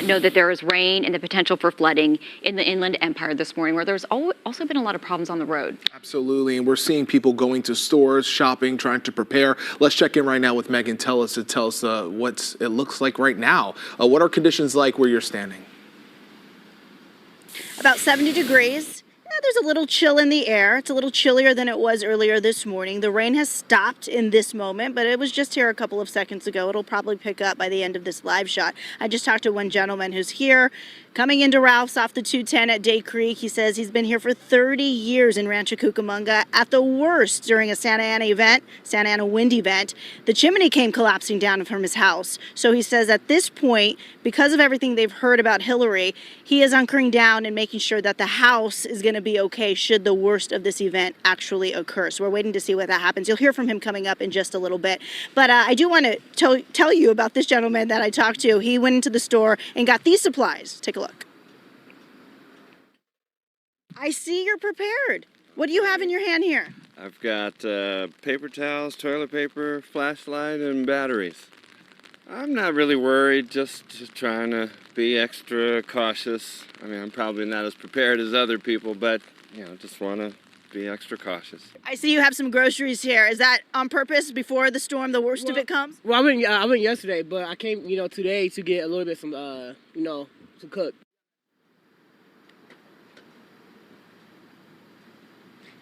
know that there is rain and the potential for flooding in the Inland Empire this morning, where there's also been a lot of problems on the road. Absolutely, and we're seeing people going to stores, shopping, trying to prepare. Let's check in right now with Megan. Tell us what it looks like right now. What are conditions like where you're standing? About 70 degrees. There's a little chill in the air. It's a little chillier than it was earlier this morning. The rain has stopped in this moment, but it was just here a couple of seconds ago. It'll probably pick up by the end of this live shot. I just talked to one gentleman who's here coming into Ralph's off the 210 at Day Creek. He says he's been here for 30 years in Rancho Cucamonga. At the worst, during a Santa Ana wind event, the chimney came collapsing down from his house. So he says at this point, because of everything they've heard about Hillary, he is hunkering down and making sure that the house is going to be okay should the worst of this event actually occur. So we're waiting to see what that happens. You'll hear from him coming up in just a little bit. But I do want to tell you about this gentleman that I talked to. He went into the store and got these supplies. Take a look. I see you're prepared. What do you have in your hand here? I've got paper towels, toilet paper, flashlight, and batteries. I'm not really worried, just trying to be extra cautious. I mean, I'm probably not as prepared as other people, but, just want to be extra cautious. I see you have some groceries here. Is that on purpose before the storm, the worst of it comes? Well, I went yesterday, but I came, today to get a little bit some, to cook.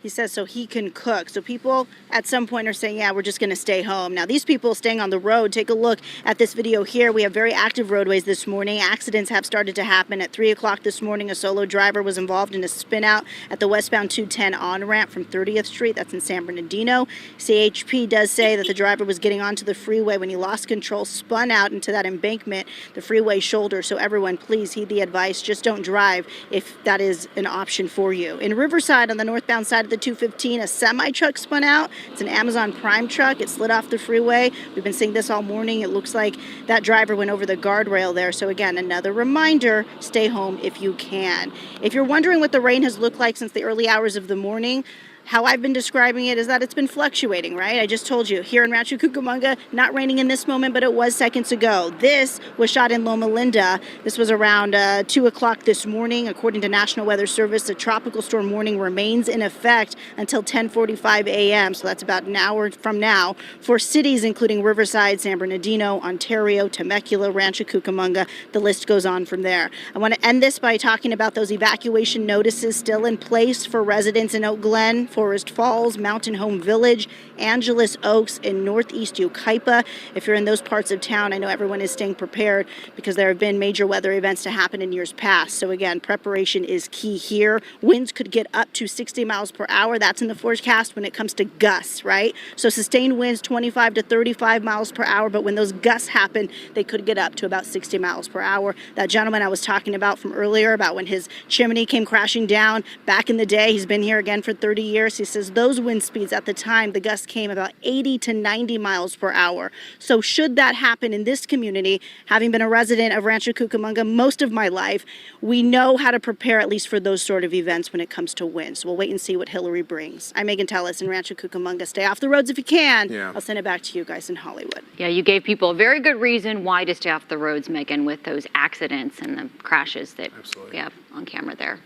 He says so he can cook. So people at some point are saying, yeah, we're just going to stay home. Now, these people staying on the road, take a look at this video here. We have very active roadways this morning. Accidents have started to happen. At 3 o'clock this morning, a solo driver was involved in a spin out at the westbound 210 on-ramp from 30th Street. That's in San Bernardino. CHP does say that the driver was getting onto the freeway when he lost control, spun out into that embankment, the freeway shoulder. So everyone, please heed the advice. Just don't drive if that is an option for you. In Riverside, on the northbound side of the 215, a semi-truck spun out. It's an Amazon Prime truck. It slid off the freeway. We've been seeing this all morning. It looks like that driver went over the guardrail there. So again, another reminder, stay home if you can. If you're wondering what the rain has looked like since the early hours of the morning, how I've been describing it is that it's been fluctuating, right? I just told you, here in Rancho Cucamonga, not raining in this moment, but it was seconds ago. This was shot in Loma Linda. This was around 2 o'clock this morning. According to National Weather Service, the tropical storm warning remains in effect until 10:45 a.m., so that's about an hour from now, for cities including Riverside, San Bernardino, Ontario, Temecula, Rancho Cucamonga. The list goes on from there. I want to end this by talking about those evacuation notices still in place for residents in Oak Glen, Forest Falls, Mountain Home Village, Angeles Oaks, and Northeast Yucaipa. If you're in those parts of town, I know everyone is staying prepared because there have been major weather events to happen in years past. So again, preparation is key here. Winds could get up to 60 miles per hour. That's in the forecast when it comes to gusts, right? So sustained winds 25 to 35 miles per hour, but when those gusts happen, they could get up to about 60 miles per hour. That gentleman I was talking about from earlier, about when his chimney came crashing down back in the day, he's been here again for 30 years. He says those wind speeds at the time, the gusts came about 80 to 90 miles per hour. So should that happen in this community, having been a resident of Rancho Cucamonga most of my life, we know how to prepare at least for those sort of events when it comes to winds. So we'll wait and see what Hillary brings. I'm Megan Tellis in Rancho Cucamonga. Stay off the roads if you can. Yeah. I'll send it back to you guys in Hollywood. Yeah, you gave people a very good reason why to stay off the roads, Megan, with those accidents and the crashes that we have on camera there.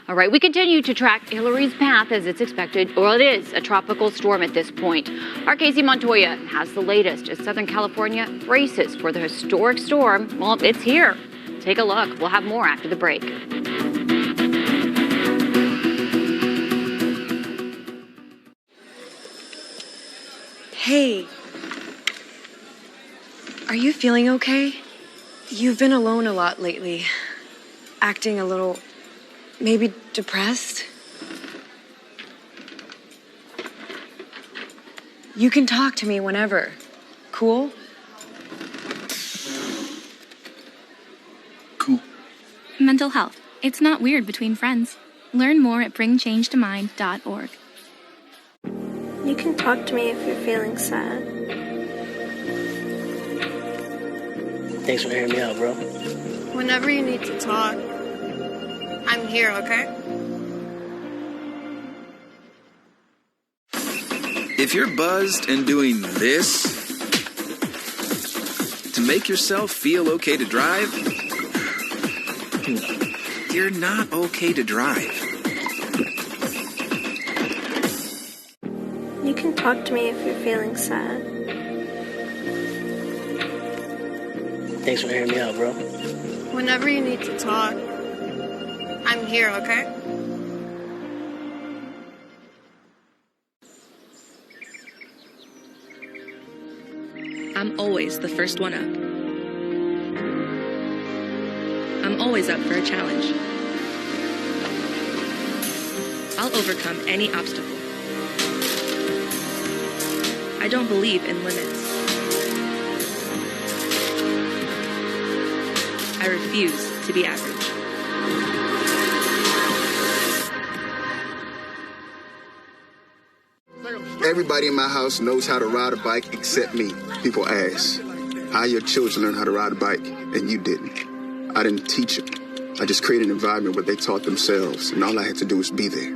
All right, we continue to track Hillary's path as it's expected. Well, it is a tropical storm at this point. Our Casey Montoya has the latest as Southern California braces for the historic storm. Well, it's here. Take a look. We'll have more after the break. Hey, are you feeling okay? You've been alone a lot lately, acting a little, maybe depressed. You can talk to me whenever. Cool? Mental health. It's not weird between friends. Learn more at bringchangetamind.org. You can talk to me if you're feeling sad. Thanks for hearing me out, bro. Whenever you need to talk, I'm here, okay? If you're buzzed and doing this to make yourself feel okay to drive, you're not okay to drive. You can talk to me if you're feeling sad. Thanks for hearing me out, bro. Whenever you need to talk, I'm here, okay? I'm always the first one up. I'm always up for a challenge. I'll overcome any obstacle. I don't believe in limits. I refuse to be average. Everybody in my house knows how to ride a bike except me. People ask, how your children learn how to ride a bike and you didn't? I didn't teach them. I just created an environment where they taught themselves, and all I had to do was be there.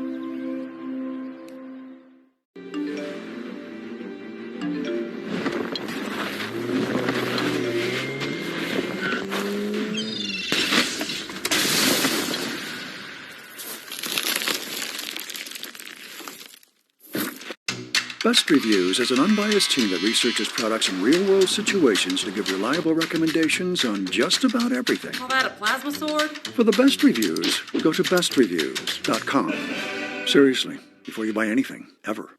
Best Reviews is an unbiased team that researches products in real-world situations to give reliable recommendations on just about everything. Call that a plasma sword? For the best reviews, go to bestreviews.com. Seriously, before you buy anything, ever.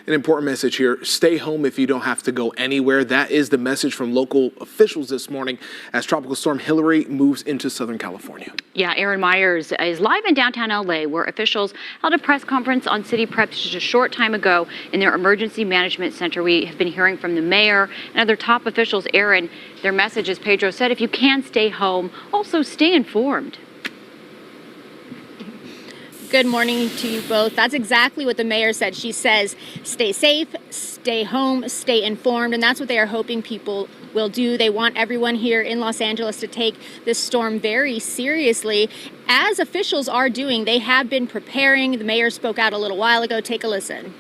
An important message here. Stay home if you don't have to go anywhere. That is the message from local officials this morning as Tropical Storm Hilary moves into Southern California. Yeah, Aaron Myers is live in downtown LA, where officials held a press conference on city prep just a short time ago in their emergency management center. We have been hearing from the mayor and other top officials. Aaron, their message, as Pedro said, if you can stay home, also stay informed. Good morning to you both. That's exactly what the mayor said. She says, stay safe, stay home, stay informed, and that's what they are hoping people will do. They want everyone here in Los Angeles to take this storm very seriously, as officials are doing. They have been preparing. The mayor spoke out a little while ago. Take a listen.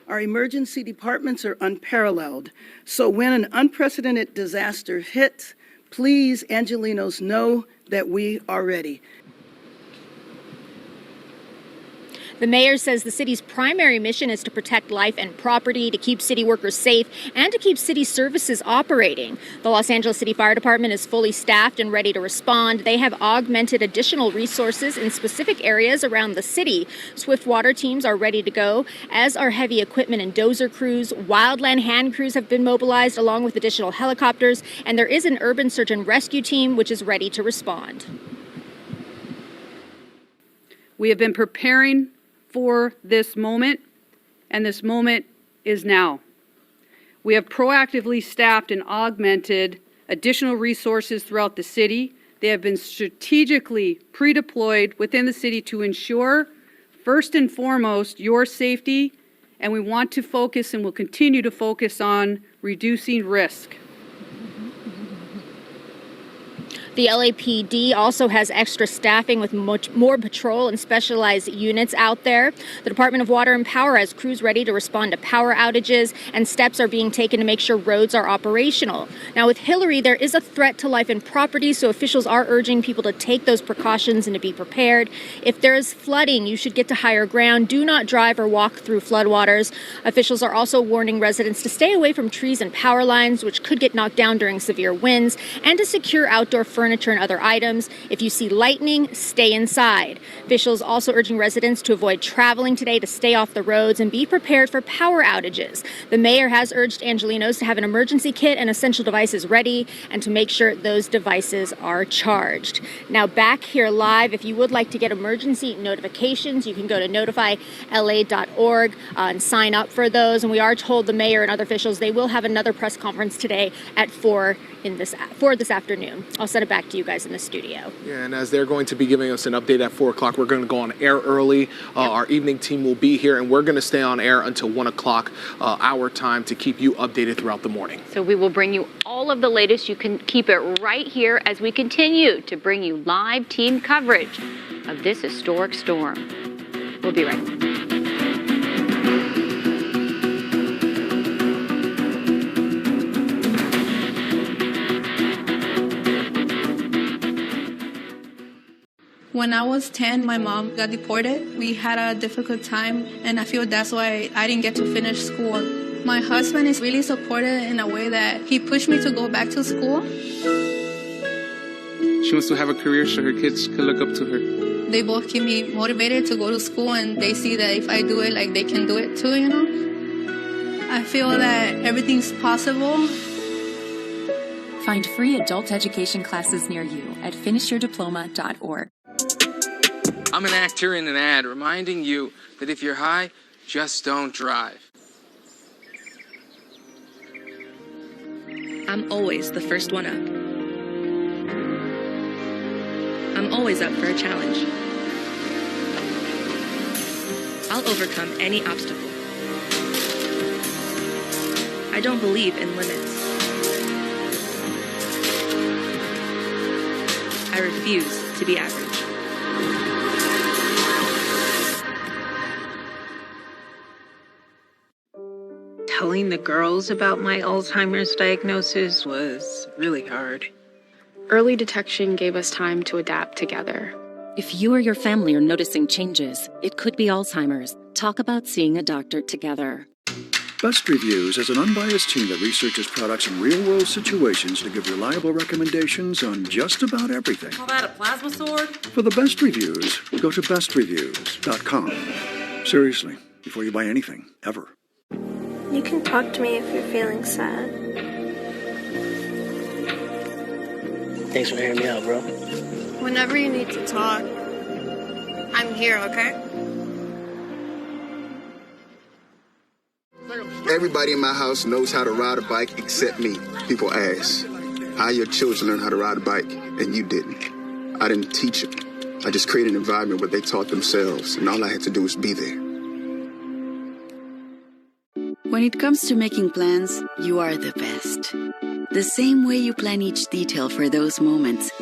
Our emergency departments are unparalleled. So when an unprecedented disaster hits, please, Angelenos, know that we are ready. The mayor says the city's primary mission is to protect life and property, to keep city workers safe, and to keep city services operating. The Los Angeles City Fire Department is fully staffed and ready to respond. They have augmented additional resources in specific areas around the city. Swift water teams are ready to go, as are heavy equipment and dozer crews. Wildland hand crews have been mobilized along with additional helicopters, and there is an urban search and rescue team which is ready to respond. We have been preparing for this moment, and this moment is now. We have proactively staffed and augmented additional resources throughout the city. They have been strategically pre-deployed within the city to ensure, first and foremost, your safety, and we want to focus and will continue to focus on reducing risk. The LAPD also has extra staffing with much more patrol and specialized units out there. The Department of Water and Power has crews ready to respond to power outages, and steps are being taken to make sure roads are operational. Now, with Hilary, there is a threat to life and property, so officials are urging people to take those precautions and to be prepared. If there is flooding, you should get to higher ground. Do not drive or walk through floodwaters. Officials are also warning residents to stay away from trees and power lines, which could get knocked down during severe winds, and to secure outdoor furniture and other items. If you see lightning, stay inside. Officials also urging residents to avoid traveling today, to stay off the roads, and be prepared for power outages. The mayor has urged Angelenos to have an emergency kit and essential devices ready, and to make sure those devices are charged. Now back here live, if you would like to get emergency notifications, you can go to notifyla.org and sign up for those. And we are told the mayor and other officials, they will have another press conference today at 4 this afternoon. I'll send it back to you guys in the studio. Yeah, and as they're going to be giving us an update at 4 o'clock, we're going to go on air early. Our evening team will be here, and we're going to stay on air until 1 o'clock our time to keep you updated throughout the morning. So we will bring you all of the latest. You can keep it right here as we continue to bring you live team coverage of this historic storm. We'll be right back. When I was 10, my mom got deported. We had a difficult time, and I feel that's why I didn't get to finish school. My husband is really supportive in a way that he pushed me to go back to school. She wants to have a career so her kids can look up to her. They both keep me motivated to go to school, and they see that if I do it, like, they can do it too, you know? I feel that everything's possible. Find free adult education classes near you at finishyourdiploma.org. I'm an actor in an ad reminding you that if you're high, just don't drive. I'm always the first one up. I'm always up for a challenge. I'll overcome any obstacle. I don't believe in limits. I refuse to be average. telling the girls about my Alzheimer's diagnosis was really hard. Early detection gave us time to adapt together. If you or your family are noticing changes, it could be Alzheimer's. Talk about seeing a doctor together. Best Reviews is an unbiased team that researches products in real-world situations to give reliable recommendations on just about everything. Call that a plasma sword? For the best reviews, go to bestreviews.com. Seriously, before you buy anything, ever. You can talk to me if you're feeling sad. Thanks for hearing me out, bro. Whenever you need to talk, I'm here, okay? Everybody in my house knows how to ride a bike except me. People ask, how your children learn how to ride a bike, and you didn't. I didn't teach them. I just created an environment where they taught themselves, and all I had to do was be there. When it comes to making plans, you are the best. The same way you plan each detail for those moments,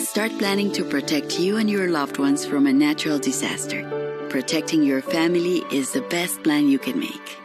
start planning to protect you and your loved ones from a natural disaster. Protecting your family is the best plan you can make.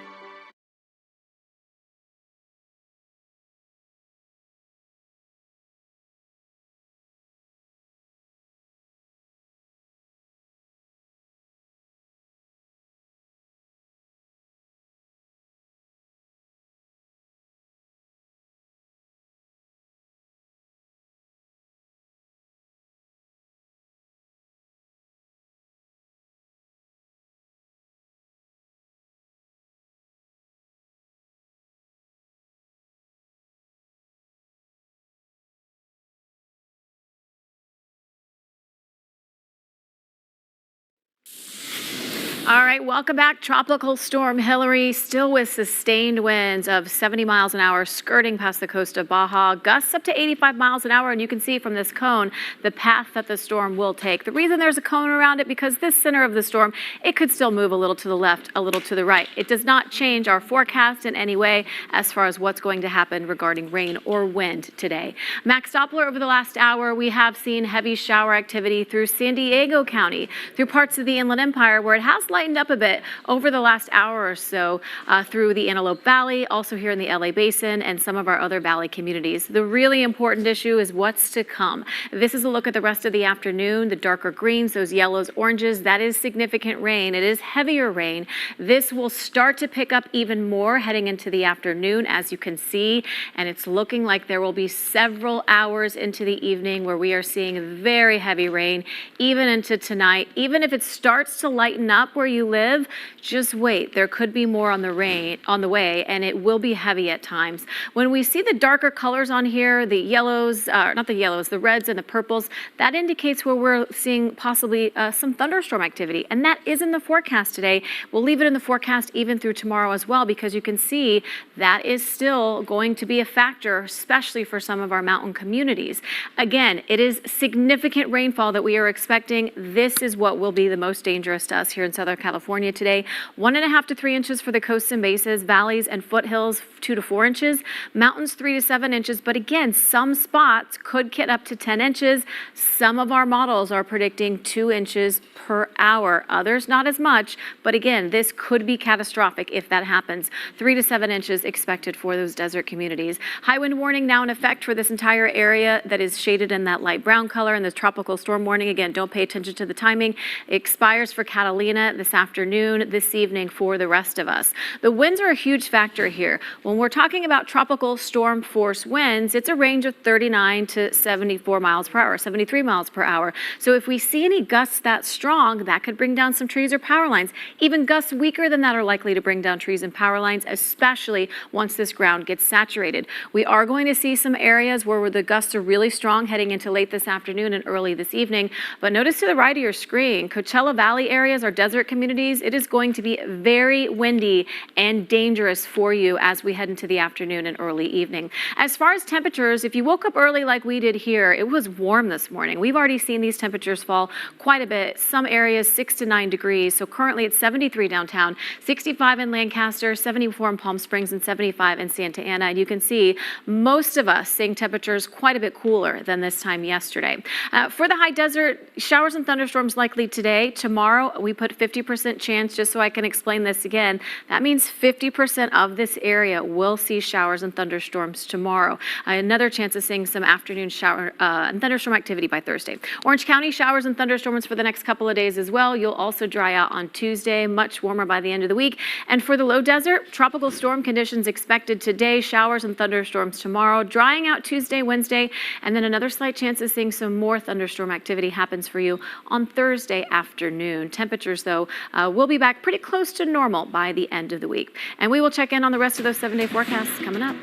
All right, welcome back. Tropical Storm Hillary still with sustained winds of 70 miles an hour skirting past the coast of Baja. Gusts up to 85 miles an hour, and you can see from this cone the path that the storm will take. The reason there's a cone around it because this center of the storm, it could still move a little to the left, a little to the right. It does not change our forecast in any way as far as what's going to happen regarding rain or wind today. Max Doppler, over the last hour, we have seen heavy shower activity through San Diego County, through parts of the Inland Empire where it has lightened up a bit over the last hour or so through the Antelope Valley, also here in the LA Basin and some of our other valley communities. The really important issue is what's to come. This is a look at the rest of the afternoon, the darker greens, those yellows, oranges. That is significant rain. It is heavier rain. This will start to pick up even more heading into the afternoon, as you can see, and it's looking like there will be several hours into the evening where we are seeing very heavy rain, even into tonight. Even if it starts to lighten up where you live, just wait. There could be more on the way, and it will be heavy at times. When we see the darker colors on here, the yellows, not the yellows, the reds and the purples, that indicates where we're seeing possibly some thunderstorm activity, and that is in the forecast today. We'll leave it in the forecast even through tomorrow as well, because you can see that is still going to be a factor, especially for some of our mountain communities. Again, it is significant rainfall that we are expecting. This is what will be the most dangerous to us here in Southern California today. 1.5 to 3 inches for the coasts and bases, valleys and foothills 2 to 4 inches, mountains 3 to 7 inches. But again, some spots could get up to 10 inches. Some of our models are predicting 2 inches per hour. Others not as much. But again, this could be catastrophic if that happens. 3 to 7 inches expected for those desert communities. High wind warning now in effect for this entire area that is shaded in that light brown color, and this tropical storm warning. Again, don't pay attention to the timing. It expires for Catalina this afternoon, this evening for the rest of us. The winds are a huge factor here. When we're talking about tropical storm force winds, it's a range of 39 to 74 miles per hour, 73 miles per hour. So if we see any gusts that strong, that could bring down some trees or power lines. Even gusts weaker than that are likely to bring down trees and power lines, especially once this ground gets saturated. We are going to see some areas where the gusts are really strong heading into late this afternoon and early this evening. But notice to the right of your screen, Coachella Valley areas, our desert communities, it is going to be very windy and dangerous for you as we head into the afternoon and early evening. As far as temperatures, if you woke up early like we did here, it was warm this morning. We've already seen these temperatures fall quite a bit. Some areas 6 to 9 degrees. So currently it's 73 downtown, 65 in Lancaster, 74 in Palm Springs, and 75 in Santa Ana. And you can see most of us seeing temperatures quite a bit cooler than this time yesterday. For the high desert, showers and thunderstorms likely today. Tomorrow, we put 50% 50% chance, just so I can explain this again, that means 50% of this area will see showers and thunderstorms tomorrow. Another chance of seeing some afternoon shower and thunderstorm activity by Thursday. Orange County showers and thunderstorms for the next couple of days as well. You'll also dry out on Tuesday, much warmer by the end of the week. And for the low desert, tropical storm conditions expected today, showers and thunderstorms tomorrow, drying out Tuesday, Wednesday, and then another slight chance of seeing some more thunderstorm activity happens for you on Thursday afternoon. Temperatures, though, will be back pretty close to normal by the end of the week. And we will check in on the rest of those 7-day forecasts coming up.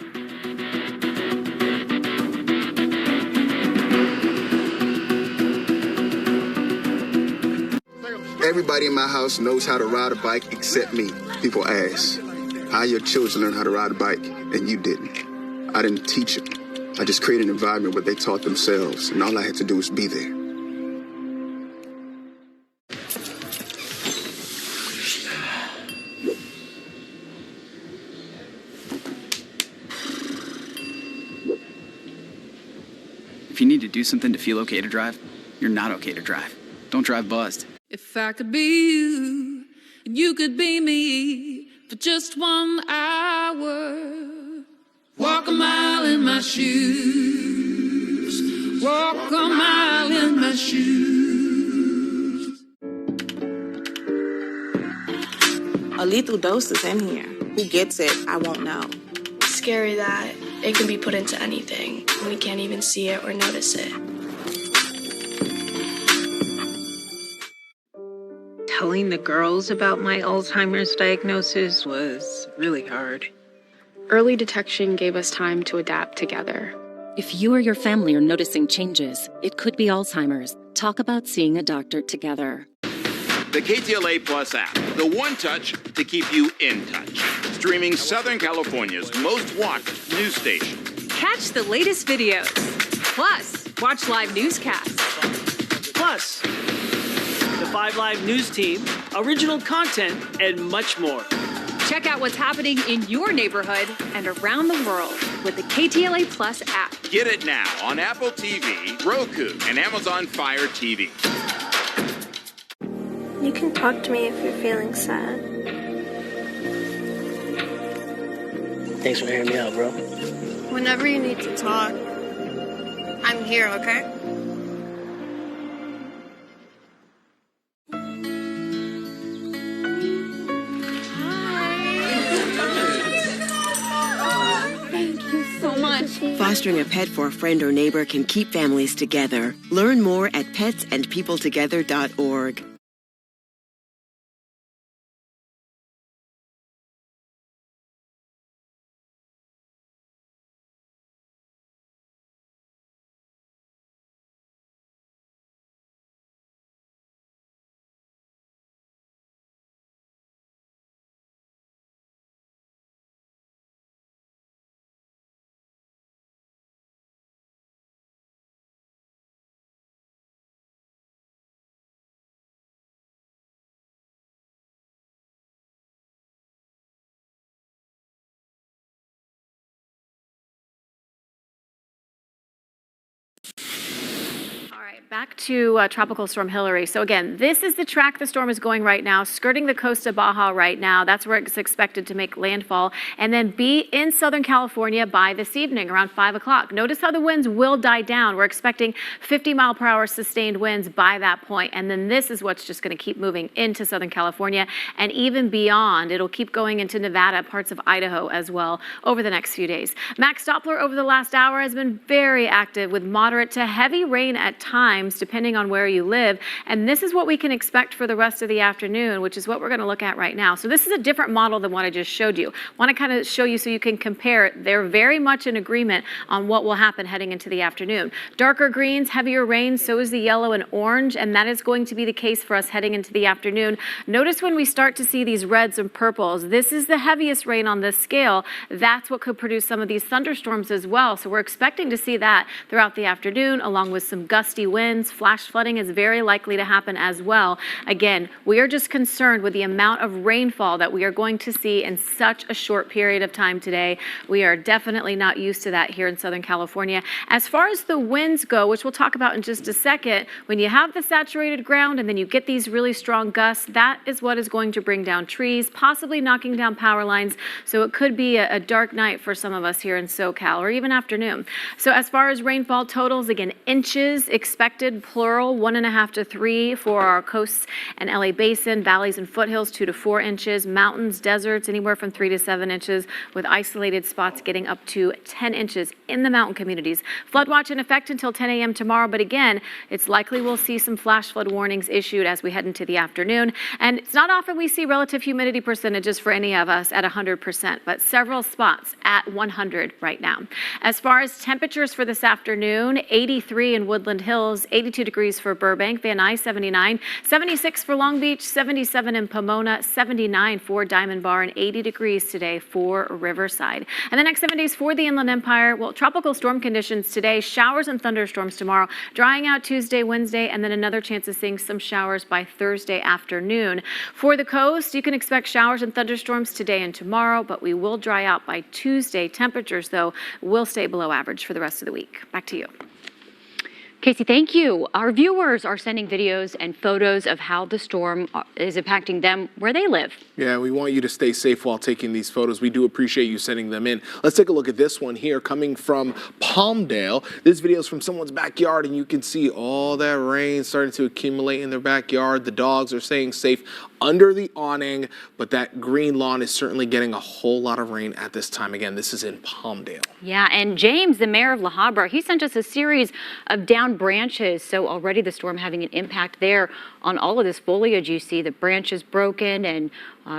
Everybody in my house knows how to ride a bike except me. People ask, how your children learn how to ride a bike, and you didn't. I didn't teach them. I just created an environment where they taught themselves, and all I had to do was be there. If you need to do something to feel okay to drive, you're not okay to drive. Don't drive buzzed. If I could be you, and you could be me for just 1 hour. Walk a mile in my shoes. Walk a mile in my shoes. A lethal dose is in here. Who gets it? I won't know. It's scary that it can be put into anything, and we can't even see it or notice it. Telling the girls about my Alzheimer's diagnosis was really hard. Early detection gave us time to adapt together. If you or your family are noticing changes, it could be Alzheimer's. Talk about seeing a doctor together. The KTLA Plus app, the one touch to keep you in touch. Streaming Southern California's most watched news station. Catch the latest videos. Plus, watch live newscasts. Plus, the 5 Live News team, original content, and much more. Check out what's happening in your neighborhood and around the world with the KTLA Plus app. Get it now on Apple TV, Roku, and Amazon Fire TV. You can talk to me if you're feeling sad. Thanks for hearing me out, bro. Whenever you need to talk, I'm here, okay? Fostering a pet for a friend or neighbor can keep families together. Learn more at petsandpeopletogether.org. Back to Tropical Storm Hillary. So again, this is the track the storm is going right now, skirting the coast of Baja right now. That's where it's expected to make landfall and then be in Southern California by this evening around 5 o'clock. Notice how the winds will die down. We're expecting 50-mile-per-hour sustained winds by that point. And then this is what's just going to keep moving into Southern California and even beyond. It'll keep going into Nevada, parts of Idaho as well over the next few days. Max Doppler over the last hour has been very active with moderate to heavy rain at times, depending on where you live. And this is what we can expect for the rest of the afternoon, which is what we're going to look at right now. So this is a different model than what I just showed you. I want to kind of show you so you can compare. They're very much in agreement on what will happen heading into the afternoon. Darker greens, heavier rain, so is the yellow and orange, and that is going to be the case for us heading into the afternoon. Notice when we start to see these reds and purples, this is the heaviest rain on this scale. That's what could produce some of these thunderstorms as well. So we're expecting to see that throughout the afternoon, along with some gusty winds winds. Flash flooding is very likely to happen as well. Again, we are just concerned with the amount of rainfall that we are going to see in such a short period of time today. We are definitely not used to that here in Southern California. As far as the winds go, which we'll talk about in just a second, when you have the saturated ground and then you get these really strong gusts, that is what is going to bring down trees, possibly knocking down power lines. So it could be a dark night for some of us here in SoCal, or even afternoon. So as far as rainfall totals, again, inches expected, plural, 1.5 to 3 for our coasts and LA Basin, valleys and foothills, 2 to 4 inches, mountains, deserts, anywhere from 3 to 7 inches, with isolated spots getting up to 10 inches in the mountain communities. Flood watch in effect until 10 a.m. tomorrow, but again, it's likely we'll see some flash flood warnings issued as we head into the afternoon. And it's not often we see relative humidity percentages for any of us at 100%, but several spots at 100 right now. As far as temperatures for this afternoon, 83 in Woodland Hills, 82 degrees for Burbank, Van Nuys 79, 76 for Long Beach, 77 in Pomona, 79 for Diamond Bar, and 80 degrees today for Riverside. And the next 7 days for the Inland Empire, well, tropical storm conditions today, showers and thunderstorms tomorrow, drying out Tuesday, Wednesday, and then another chance of seeing some showers by Thursday afternoon. For the coast, you can expect showers and thunderstorms today and tomorrow, but we will dry out by Tuesday. Temperatures, though, will stay below average for the rest of the week. Back to you. Casey, thank you. Our viewers are sending videos and photos of how the storm is impacting them where they live. Yeah, we want you to stay safe while taking these photos. We do appreciate you sending them in. Let's take a look at this one here coming from Palmdale. This video is from someone's backyard, and you can see all that rain starting to accumulate in their backyard. The dogs are staying safe under the awning, but that green lawn is certainly getting a whole lot of rain at this time. Again, this is in Palmdale. Yeah, and James, the mayor of La Habra, he sent us a series of down branches. So already the storm having an impact there on all of this foliage. You see the branches broken and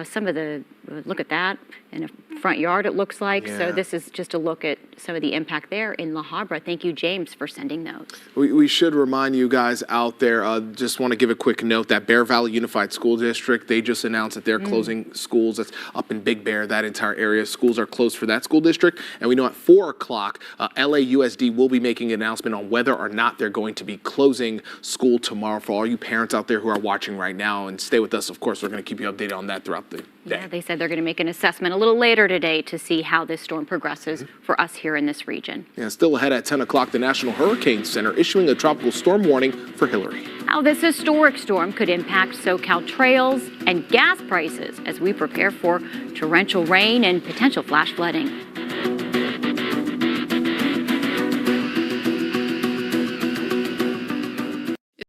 some of the, look at that, in a front yard it looks like. Yeah. So this is just a look at some of the impact there in La Habra. Thank you, James, for sending those. We should remind you guys out there, just want to give a quick note that Bear Valley Unified School District, they just announced that they're closing schools. That's up in Big Bear, that entire area. Schools are closed for that school district. And we know at 4 o'clock, LAUSD will be making an announcement on whether or not they're going to be closing school tomorrow for all you parents out there who are watching right now. And stay with us, of course. We're going to keep you updated on that throughout the day. Yeah, they said they're going to make an assessment a little later today to see how this storm progresses for us here in this region. Yeah, still ahead at 10 o'clock, the National Hurricane Center issuing a tropical storm warning for Hillary. How this historic storm could impact SoCal trails and gas prices as we prepare for torrential rain and potential flash flooding.